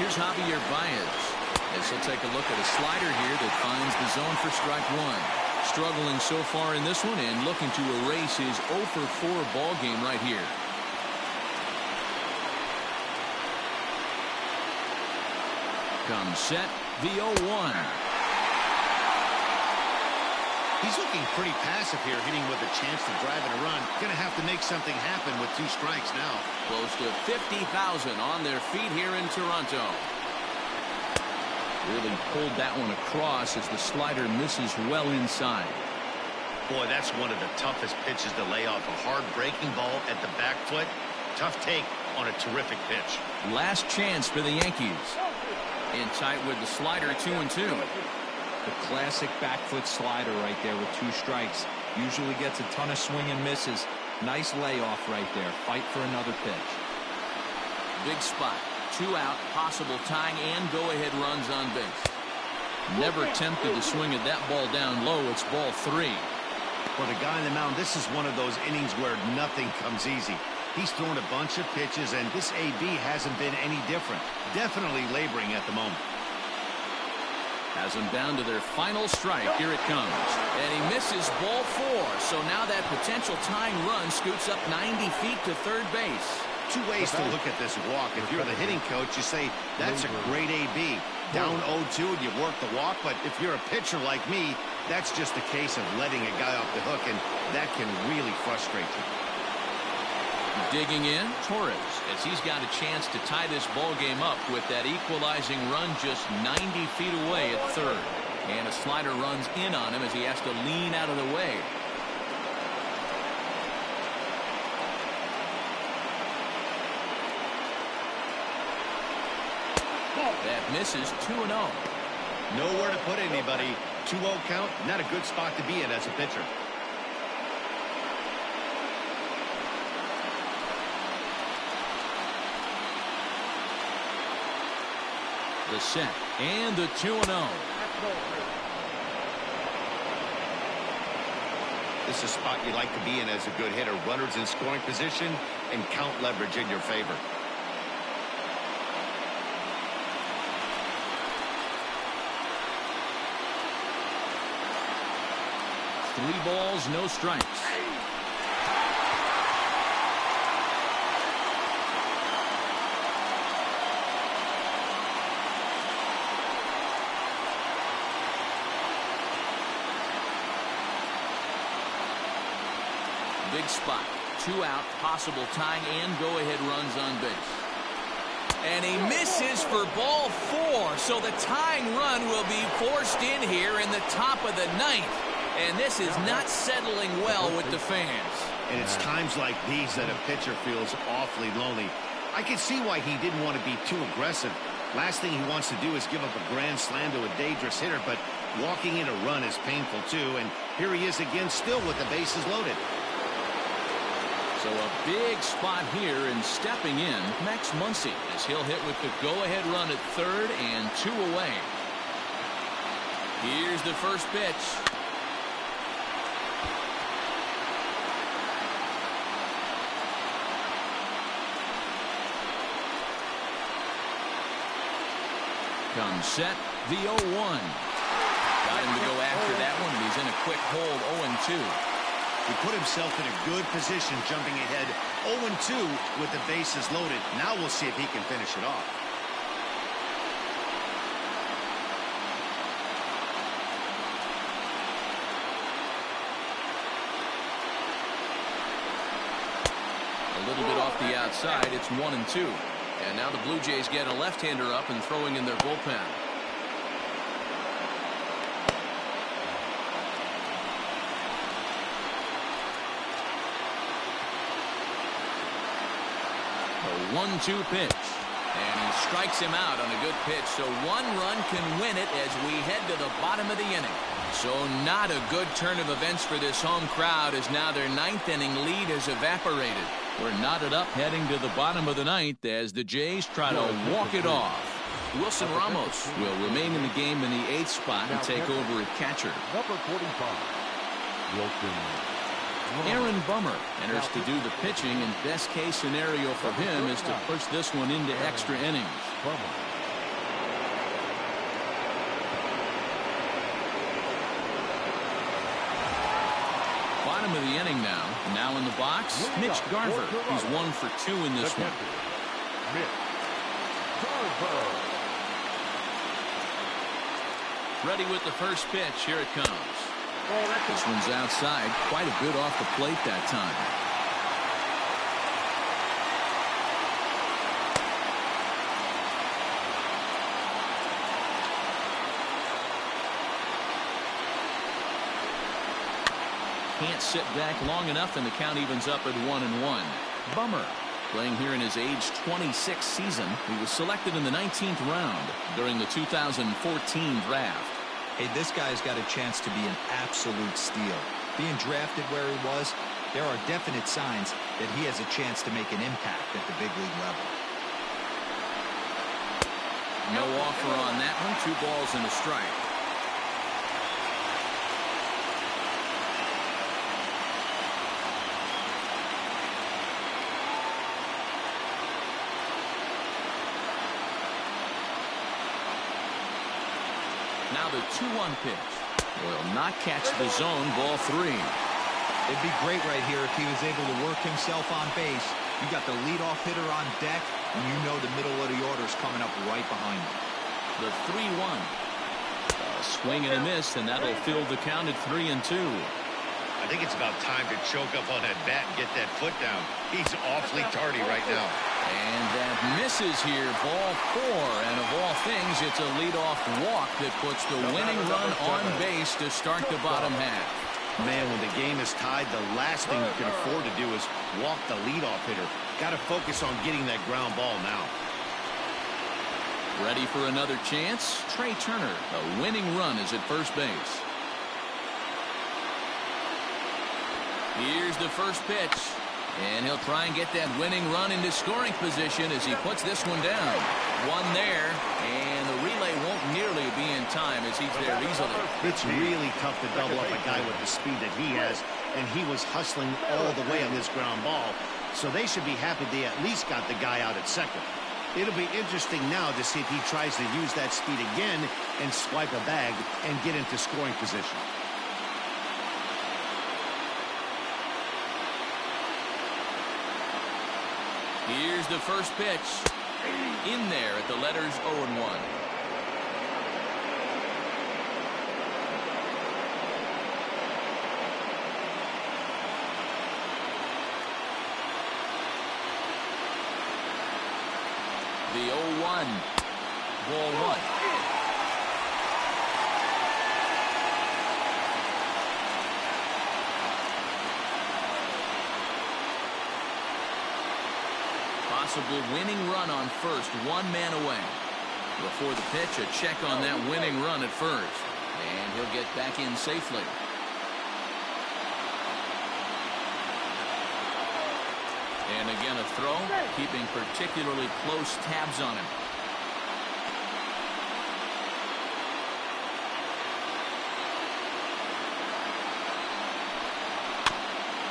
Here's Javier Baez as he'll take a look at a slider here that finds the zone for strike 1. Struggling so far in this one and looking to erase his 0 for 4 ball game right here. Comes set, the 0-1. He's looking pretty passive here, hitting with a chance to drive and a run. Going to have to make something happen with 2 strikes now. Close to 50,000 on their feet here in Toronto. Really pulled that one across as the slider misses well inside. Boy, that's one of the toughest pitches to lay off. A hard breaking ball at the back foot. Tough take on a terrific pitch. Last chance for the Yankees. In tight with the slider, 2 and 2. The classic back foot slider right there with 2 strikes. Usually gets a ton of swing and misses. Nice layoff right there. Fight for another pitch. Big spot. 2 out, possible tying and go-ahead runs on base. Never tempted to swing at that ball down low. It's ball 3. For the guy on the mound, this is one of those innings where nothing comes easy. He's thrown a bunch of pitches, and this AB hasn't been any different. Definitely laboring at the moment. Has them down to their final strike. Here it comes. And he misses ball 4. So now that potential tying run scoots up 90 feet to third base. Two ways to look at this walk. If you're the hitting coach, you say, that's a great AB. Down 0-2, you work the walk. But if you're a pitcher like me, that's just a case of letting a guy off the hook, and that can really frustrate you. Digging in, Torres, as he's got a chance to tie this ball game up with that equalizing run just 90 feet away at third. And a slider runs in on him as he has to lean out of the way. That misses 2-0. Nowhere to put anybody. 2-0 count, not a good spot to be in as a pitcher. The set and the 2-0. This is a spot you like to be in as a good hitter. Runners in scoring position and count leverage in your favor. 3 balls, no strikes. Big spot. 2 out, possible tying and go-ahead runs on base. And he misses for ball 4, so the tying run will be forced in here in the top of the 9th. And this is not settling well with the fans. And it's times like these that a pitcher feels awfully lonely. I can see why he didn't want to be too aggressive. Last thing he wants to do is give up a grand slam to a dangerous hitter, but walking in a run is painful too. And here he is again, still with the bases loaded. So a big spot here, and stepping in, Max Muncy, as he'll hit with the go-ahead run at third and 2 away. Here's the first pitch. Comes set, the 0-1. Got him to go after that one, and he's in a quick hold, 0-2. He put himself in a good position jumping ahead 0-2 with the bases loaded. Now we'll see if he can finish it off. A little bit off the outside, it's 1-2. And now the Blue Jays get a left-hander up and throwing in their bullpen. The 1-2 pitch. And he strikes him out on a good pitch. So 1 run can win it as we head to the bottom of the inning. So not a good turn of events for this home crowd, as now their 9th inning lead has evaporated. We're knotted up heading to the bottom of the 9th as the Jays try to walk it off. Wilson Ramos will remain in the game in the 8th spot and take over at catcher. Number 45, Wilson. Aaron Bummer enters to do the pitching, and best case scenario for him is to push this one into extra innings. Bottom of the inning now. Now in the box, Mitch Garver. He's 1 for 2 in this one. Ready with the first pitch. Here it comes. This one's outside. Quite a bit off the plate that time. Can't sit back long enough, and the count evens up at 1-1. Bummer, playing here in his age 26 season. He was selected in the 19th round during the 2014 draft. Hey, this guy's got a chance to be an absolute steal. Being drafted where he was, there are definite signs that he has a chance to make an impact at the big league level. No offer on that one. 2 balls and a strike. Now the 2-1 pitch. Will not catch the zone. Ball 3. It'd be great right here if he was able to work himself on base. You got the leadoff hitter on deck, and you know the middle of the order is coming up right behind him. The 3-1. A swing and a miss, and that'll fill the count at 3-2. I think it's about time to choke up on that bat and get that foot down. He's awfully tardy right now. And that misses here. Ball 4. And of all things, it's a leadoff walk that puts the winning run on base to start the bottom half. Man, when the game is tied, the last thing you can afford to do is walk the leadoff hitter. Got to focus on getting that ground ball now. Ready for another chance? Trey Turner. A winning run is at first base. Here's the first pitch. And he'll try and get that winning run into scoring position as he puts this one down. One there, and the relay won't nearly be in time as he's there easily. It's really tough to double up a guy with the speed that he has, and he was hustling all the way on this ground ball, so they should be happy they at least got the guy out at second. It'll be interesting now to see if he tries to use that speed again and swipe a bag and get into scoring position. Here's the first pitch. In there at the letters 0-1. The 0-1. Ball 1. Possible winning run on first, 1 man away. Before the pitch, a check on that winning run at first. And he'll get back in safely. And again a throw, keeping particularly close tabs on him.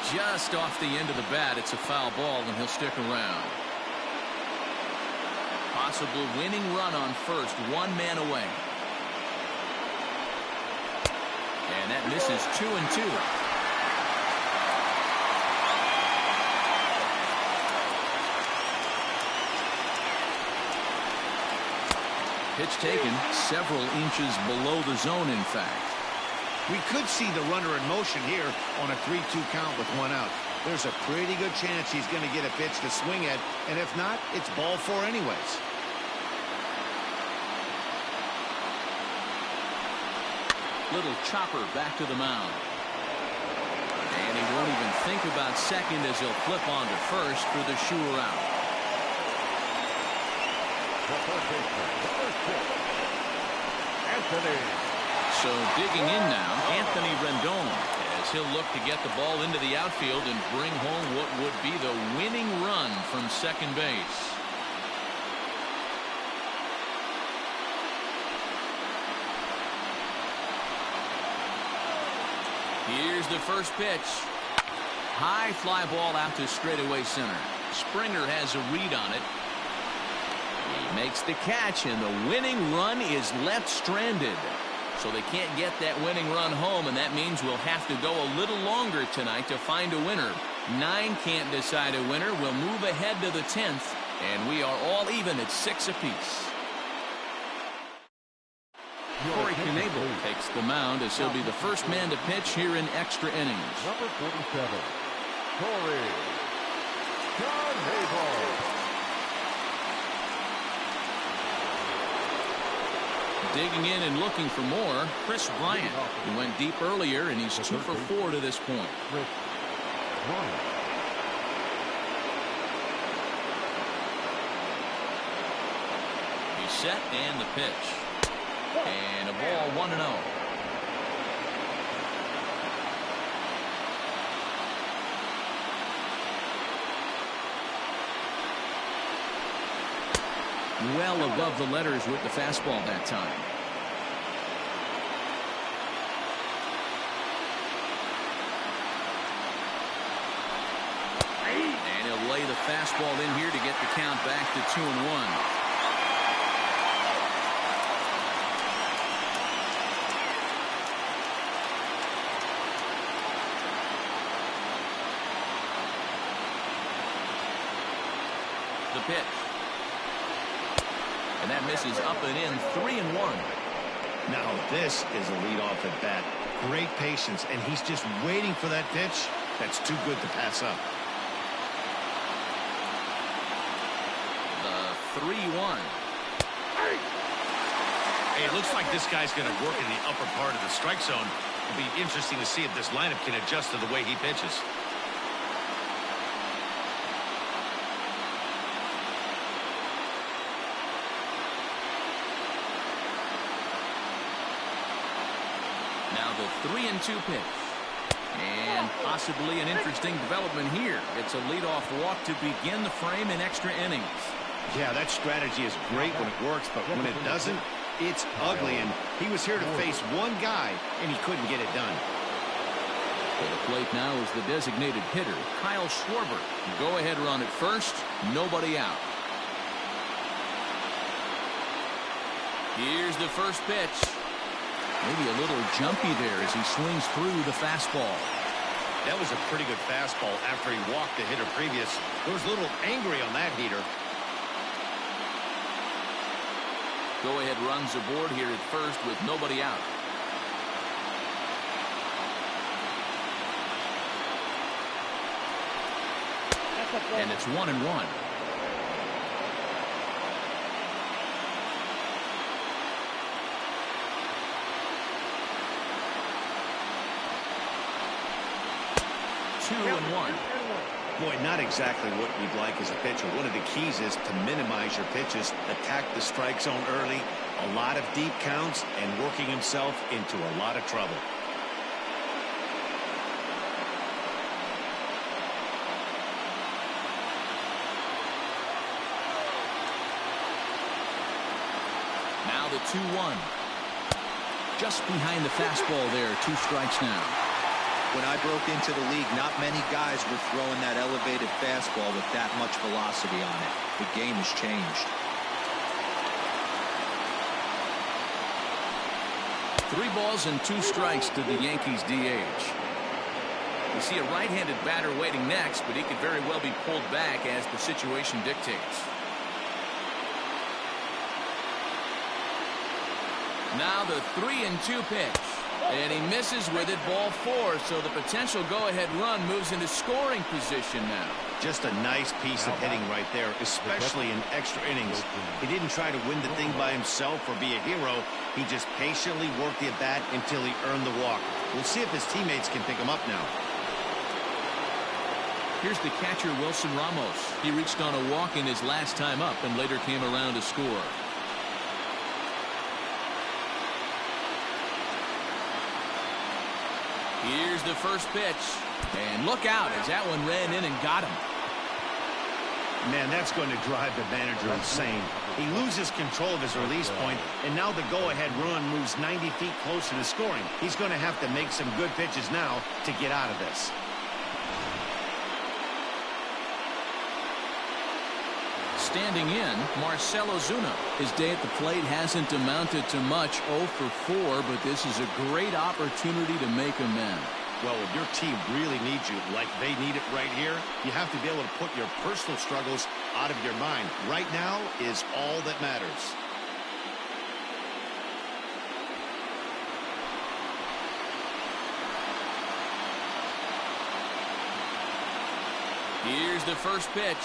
Just off the end of the bat, it's a foul ball, and he'll stick around. Possible winning run on first, 1 man away. And that misses. 2-2. Pitch taken several inches below the zone, in fact. We could see the runner in motion here on a 3-2 count with 1 out. There's a pretty good chance he's going to get a pitch to swing at, and if not, it's ball 4 anyways. Little chopper back to the mound. And he won't even think about second as he'll flip on to first for the sure out. The third baseman, number 6, Anthony. So digging in now, Anthony Rendon, as he'll look to get the ball into the outfield and bring home what would be the winning run from second base. Here's the first pitch. High fly ball out to straightaway center. Springer has a read on it. He makes the catch, and the winning run is left stranded. So they can't get that winning run home, and that means we'll have to go a little longer tonight to find a winner. 9 can't decide a winner. We'll move ahead to the 10th, and we are all even at 6 apiece. Corey Knebel takes the mound as he'll be the first man to pitch here in extra innings. Number 47, Corey Knebel. Digging in and looking for more, Chris Bryant, who went deep earlier, and he's 2 for 4 to this point. Chris Bryant. He's set, and the pitch. And a ball 1-0. well above the letters with the fastball that time. And he'll lay the fastball in here to get the count back to 2-1. The pitch. And that misses up and in, 3-1. Now this is a leadoff at bat. Great patience, and he's just waiting for that pitch. That's too good to pass up. The 3-1. Hey, it looks like this guy's going to work in the upper part of the strike zone. It'll be interesting to see if this lineup can adjust to the way he pitches. Now the 3-2 pitch. And possibly an interesting development here. It's a leadoff walk to begin the frame in extra innings. Yeah, that strategy is great when it works, but when it doesn't, it's ugly. And he was here to face one guy, and he couldn't get it done. For the plate now is the designated hitter, Kyle Schwarber. Go-ahead run at first, nobody out. Here's the first pitch. Maybe a little jumpy there as he swings through the fastball. That was a pretty good fastball after he walked the hitter previous. He was a little angry on that heater. Go-ahead runs aboard here at first with nobody out. And it's 1-1. Boy, not exactly what you'd like as a pitcher. One of the keys is to minimize your pitches, attack the strike zone early, a lot of deep counts, and working himself into a lot of trouble. Now the 2-1. Just behind the fastball there. 2 strikes now. When I broke into the league, not many guys were throwing that elevated fastball with that much velocity on it. The game has changed. 3 balls and 2 strikes to the Yankees DH. We see a right-handed batter waiting next, but he could very well be pulled back as the situation dictates. Now the 3-2 pitch. And he misses with it, ball 4. So the potential go-ahead run moves into scoring position now. Just a nice piece of hitting right there, especially in extra innings. He didn't try to win the thing by himself or be a hero. He just patiently worked the at-bat until he earned the walk. We'll see if his teammates can pick him up now. Here's the catcher, Wilson Ramos. He reached on a walk in his last time up and later came around to score. Here's the first pitch. And look out as that one ran in and got him. Man, that's going to drive the manager insane. He loses control of his release point, and now the go-ahead run moves 90 feet closer to scoring. He's going to have to make some good pitches now to get out of this. Standing in, Marcell Ozuna. His day at the plate hasn't amounted to much, 0 for 4, but this is a great opportunity to make amends. Well, when your team really needs you, like they need it right here, you have to be able to put your personal struggles out of your mind. Right now is all that matters. Here's the first pitch.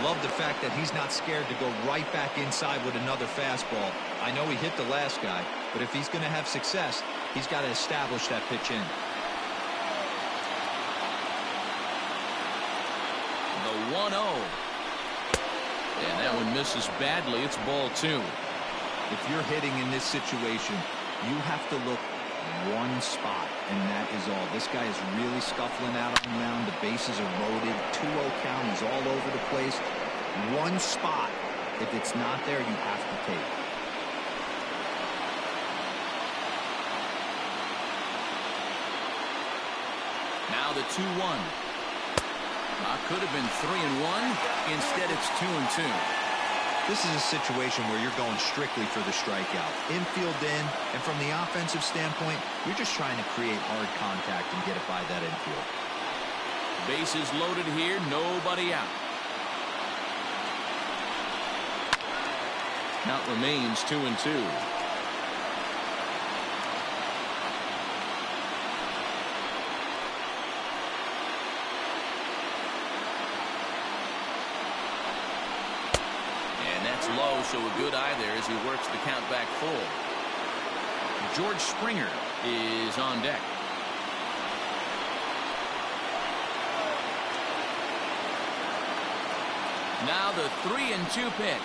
Love the fact that he's not scared to go right back inside with another fastball. I know he hit the last guy, but if he's going to have success, he's got to establish that pitch in. The 1-0. And that one misses badly. It's ball 2. If you're hitting in this situation, you have to look one spot, and that is all. This guy is really scuffling out on the mound. The bases are loaded. 2-0 count. He's all over the place. one spot. If it's not there, you have to take. Now the 2-1. Could have been 3-1. Instead, it's 2-2. This is a situation where you're going strictly for the strikeout. Infield in, and from the offensive standpoint, you're just trying to create hard contact and get it by that infield. Bases loaded here, nobody out. Count remains 2-2. Low, so a good eye there as he works the count back full. George Springer is on deck. Now the 3-2 pitch.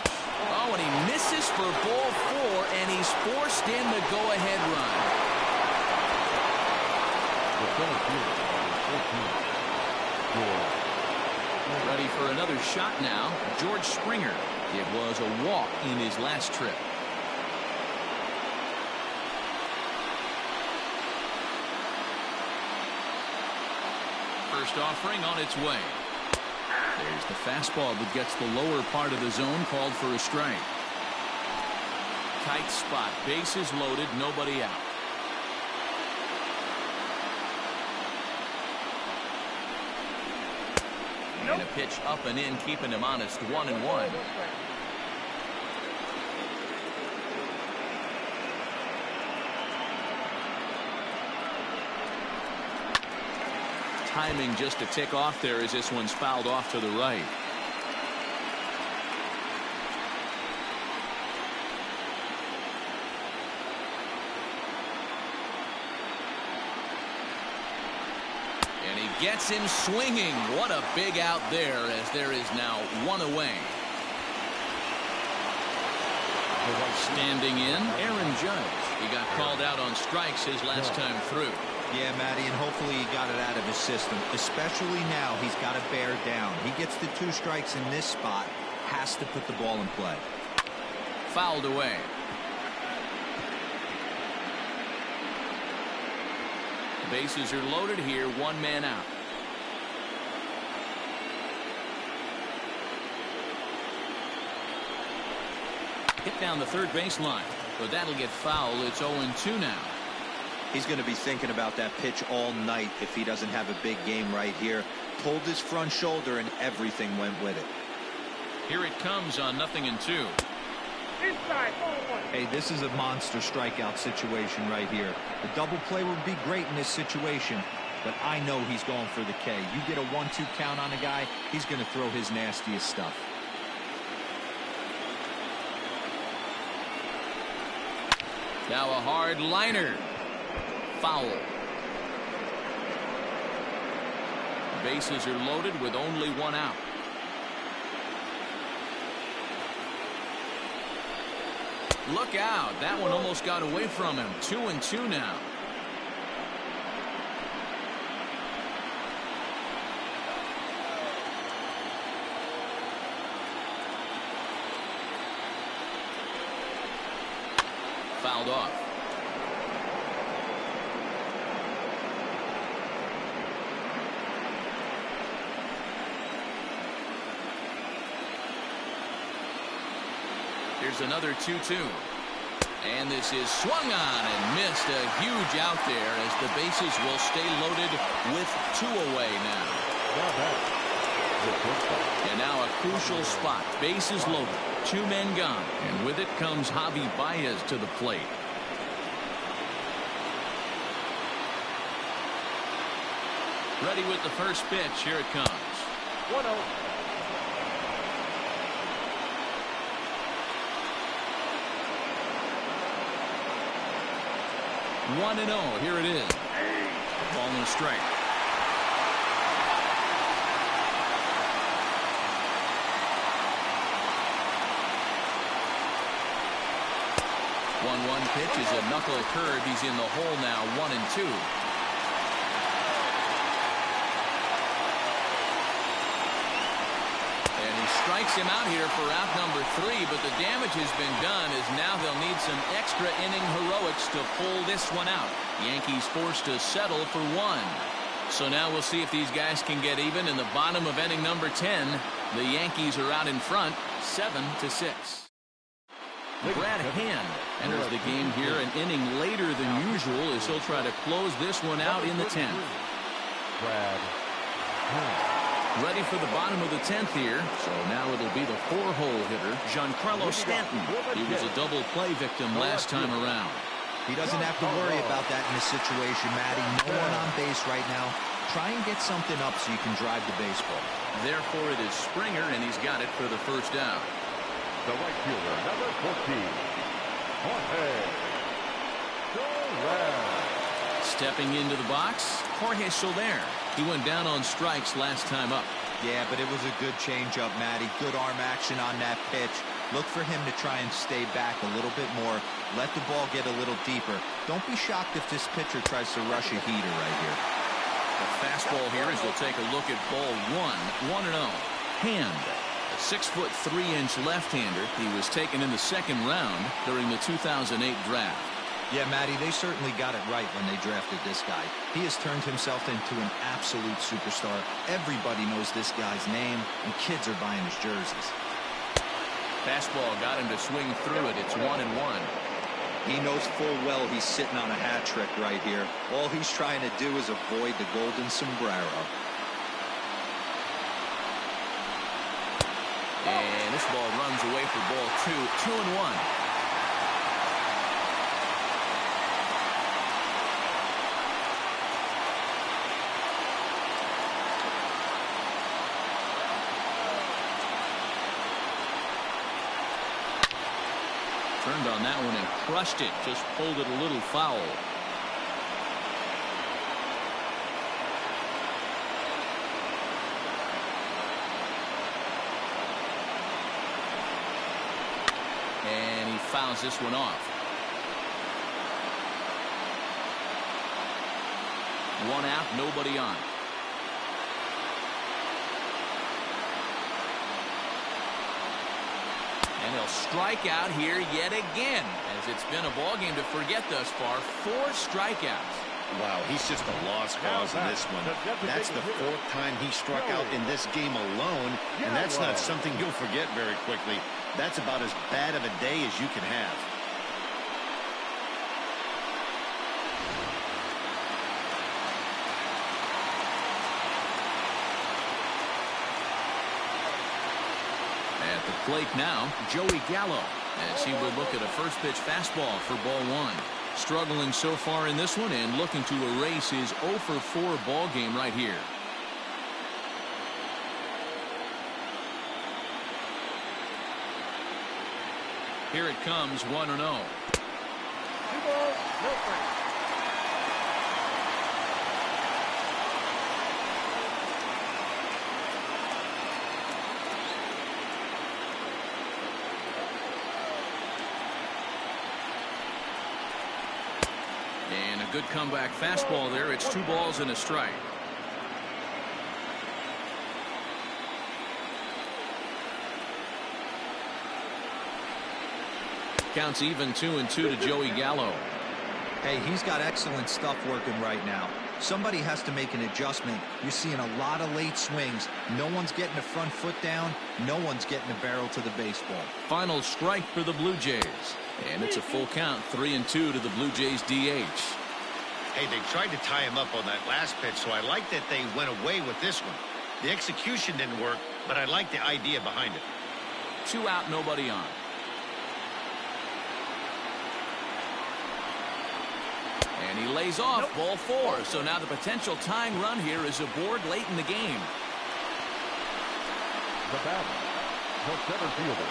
Oh, and he misses for ball 4, and he's forced in the go-ahead run. Ready for another shot now. George Springer. It was a walk in his last trip. First offering on its way. There's the fastball that gets the lower part of the zone, called for a strike. Tight spot, bases loaded, nobody out. And a pitch up and in, keeping him honest, 1-1. Timing just a tick off there as this one's fouled off to the right. And he gets him swinging. What a big out there, as there is now one away. Standing in, Aaron Judge. He got called out on strikes his last time through. Yeah, Matty, and hopefully he got it out of his system. Especially now, he's got to bear down. He gets the 2 strikes in this spot, has to put the ball in play. Fouled away. Bases are loaded here, 1 man out. Hit down the third baseline, but that'll get foul. It's 0-2 now. He's going to be thinking about that pitch all night if he doesn't have a big game right here. Pulled his front shoulder and everything went with it. Here it comes on 0-2. Inside, 4-1. Hey, this is a monster strikeout situation right here. The double play would be great in this situation, but I know he's going for the K. You get a 1-2 count on a guy, he's going to throw his nastiest stuff. Now a hard liner. Foul. Bases are loaded with only 1 out. Look out. That one almost got away from him. 2-2 now. Fouled off. Here's another 2-2. And this is swung on and missed. A huge out there as the bases will stay loaded with 2 away now. And now a crucial spot. Bases loaded. 2 men gone. And with it comes Javi Baez to the plate. Ready with the first pitch. Here it comes. 1-0. 1-0. Here it is. Ball and a strike. One pitch is a knuckle curve. He's in the hole now. 1-2. And he strikes him out here for out number 3, but the damage has been done as now they'll need some extra inning heroics to pull this one out. Yankees forced to settle for 1. So now we'll see if these guys can get even in the bottom of inning number 10. The Yankees are out in front, 7-6. Brad Hand enters the game here an inning later than usual as he'll try to close this one out in the 10th. Brad Hand. Ready for the bottom of the 10th here. So now it'll be the 4-hole hitter, Giancarlo Stanton. He was a double play victim last time around. He doesn't have to worry about that in this situation, Matty. No one on base right now. Try and get something up so you can drive the baseball. Therefore, it is Springer, and he's got it for the first down. The right fielder, number 14, Jorge Soler. Stepping into the box, Jorge Soler. He went down on strikes last time up. Yeah, but it was a good changeup, Matty. Good arm action on that pitch. Look for him to try and stay back a little bit more. Let the ball get a little deeper. Don't be shocked if this pitcher tries to rush a heater right here. The fastball here as we'll take a look at ball 1-0. Hand. A 6'3" left-hander. He was taken in the second round during the 2008 draft. Yeah, Matty, they certainly got it right when they drafted this guy. He has turned himself into an absolute superstar. Everybody knows this guy's name, and kids are buying his jerseys. Fastball got him to swing through it. It's 1-1. He knows full well he's sitting on a hat trick right here. All he's trying to do is avoid the golden sombrero. And this ball runs away for ball 2. 2-1. Turned on that one and crushed it. Just pulled it a little foul. And he fouls this one off. 1 out, nobody on. And he'll strike out here yet again, as it's been a ball game to forget thus far. 4 strikeouts. Wow, he's just a lost cause in this one. That's the 4th time he struck out in this game alone, and that's not something you'll forget very quickly. That's about as bad of a day as you can have. At the plate now, Joey Gallo, as he would look at a first pitch fastball for ball 1. Struggling so far in this one and looking to erase his 0 for 4 ball game right here. Here it comes, 1-0. 2 balls, no strikes. And a good comeback fastball there. It's 2 balls and a strike. Counts even 2-2 to Joey Gallo. Hey, he's got excellent stuff working right now. Somebody has to make an adjustment. You're seeing a lot of late swings. No one's getting the front foot down. No one's getting the barrel to the baseball. Final strike for the Blue Jays. And it's a full count, 3-2 to the Blue Jays DH. Hey, they tried to tie him up on that last pitch, so I like that they went away with this one. The execution didn't work, but I like the idea behind it. 2 out, nobody on. And he lays off ball 4. So now the potential tying run here is aboard late in the game. The batter, the center fielder,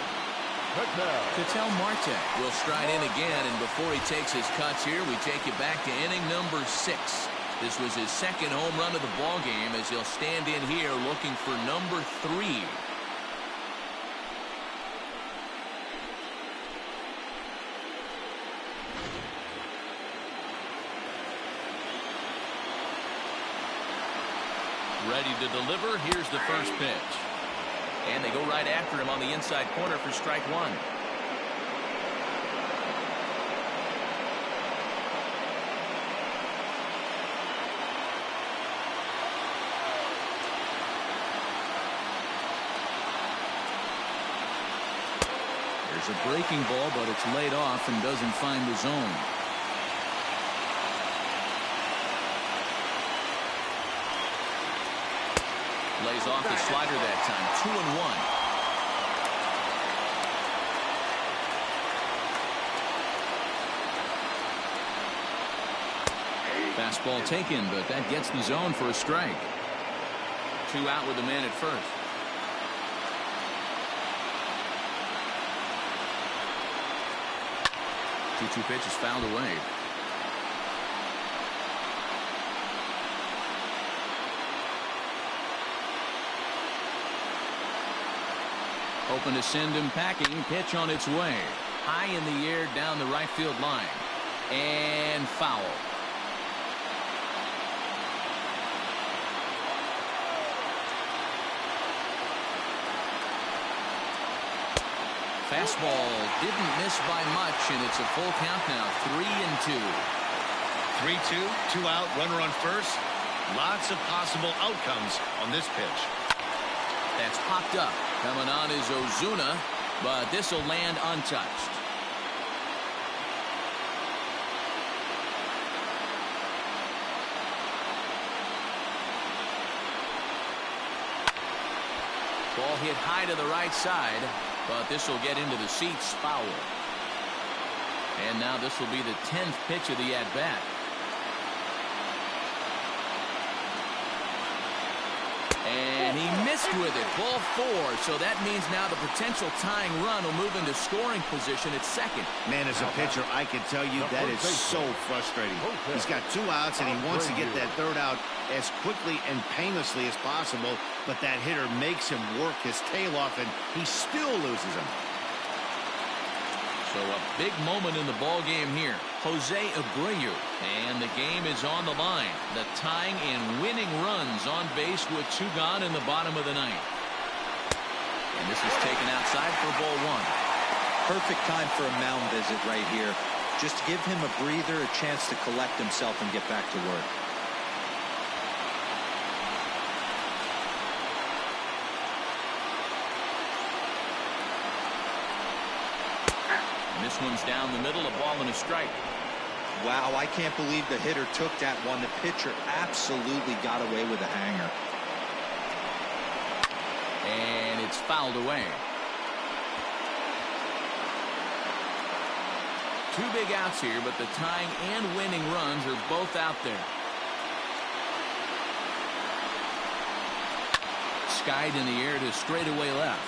Ketel Marte will stride in again, and before he takes his cuts here, we take you back to inning number 6. This was his second home run of the ball game as he'll stand in here looking for number 3. Ready to deliver. Here's the first pitch. And they go right after him on the inside corner for strike one. There's a breaking ball, but it's laid off and doesn't find the zone. Lays off the slider that time. 2-1. Fastball taken, but that gets the zone for a strike. 2 out with the man at first. Two pitch is fouled away. Hoping to send him packing. Pitch on its way. High in the air down the right field line. And foul. Fastball didn't miss by much, and it's a full count now. 3-2. 3-2, 2 out, runner on first. Lots of possible outcomes on this pitch. That's popped up. Coming on is Ozuna, but this will land untouched. Ball hit high to the right side, but this will get into the seats. Foul. And now this will be the 10th pitch of the at-bat. And he missed with it. Ball 4. So that means now the potential tying run will move into scoring position at second. Man, as a pitcher, I can tell you that is so frustrating. He's got 2 outs, and he wants to get that 3rd out as quickly and painlessly as possible, but that hitter makes him work his tail off, and he still loses him. So a big moment in the ball game here. Jose Abreu, and the game is on the line. The tying and winning runs on base with 2 gone in the bottom of the 9th. And this is taken outside for ball 1. Perfect time for a mound visit right here. Just to give him a breather, a chance to collect himself and get back to work. This one's down the middle, a ball and a strike. Wow, I can't believe the hitter took that one. The pitcher absolutely got away with a hanger. And it's fouled away. 2 big outs here, but the tying and winning runs are both out there. Skied in the air to straightaway left.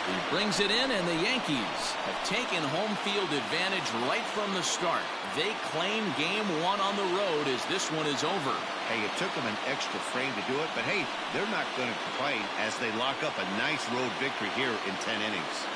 He brings it in, and the Yankees have taken home field advantage right from the start. They claim game 1 on the road as this one is over. Hey, it took them an extra frame to do it, but hey, they're not going to complain as they lock up a nice road victory here in 10 innings.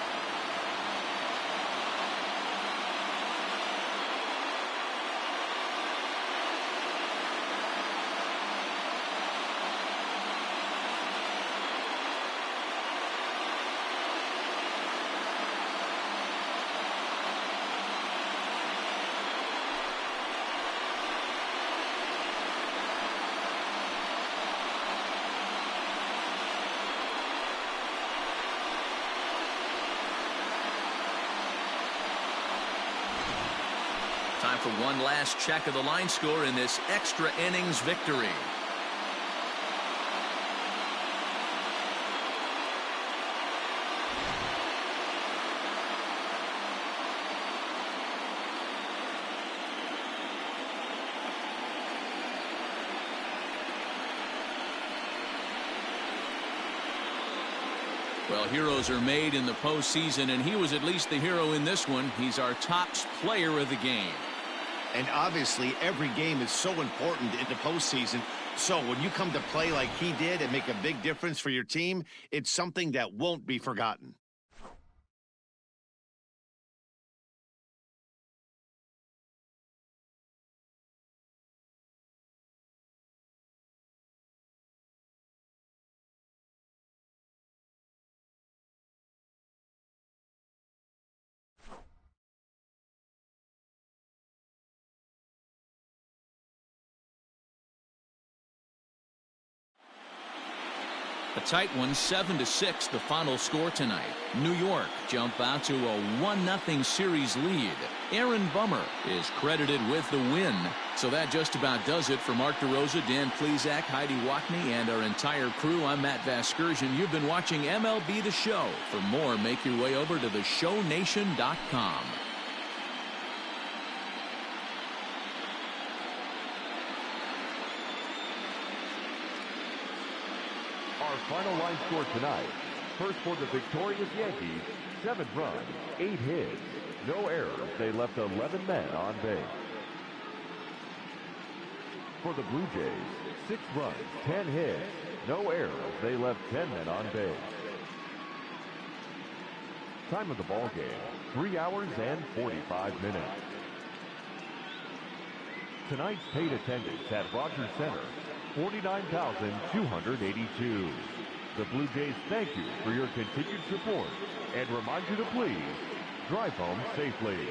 Time for one last check of the line score in this extra innings victory. Well, heroes are made in the postseason, and he was at least the hero in this one. He's our top player of the game. And obviously, every game is so important in the postseason. So when you come to play like he did and make a big difference for your team, it's something that won't be forgotten. A tight one, 7-6, the final score tonight. New York jump out to a 1-0 series lead. Aaron Bummer is credited with the win. So that just about does it for Mark DeRosa, Dan Plesac, Heidi Wackney, and our entire crew. I'm Matt Vasgersian. You've been watching MLB The Show. For more, make your way over to theshownation.com. Our final line score tonight. First for the victorious Yankees, 7 runs, 8 hits, no errors. They left 11 men on base. For the Blue Jays, 6 runs, 10 hits, no errors. They left 10 men on base. Time of the ball game, 3 hours and 45 minutes. Tonight's paid attendance at Rogers Center, 49,282. The Blue Jays thank you for your continued support and remind you to please drive home safely.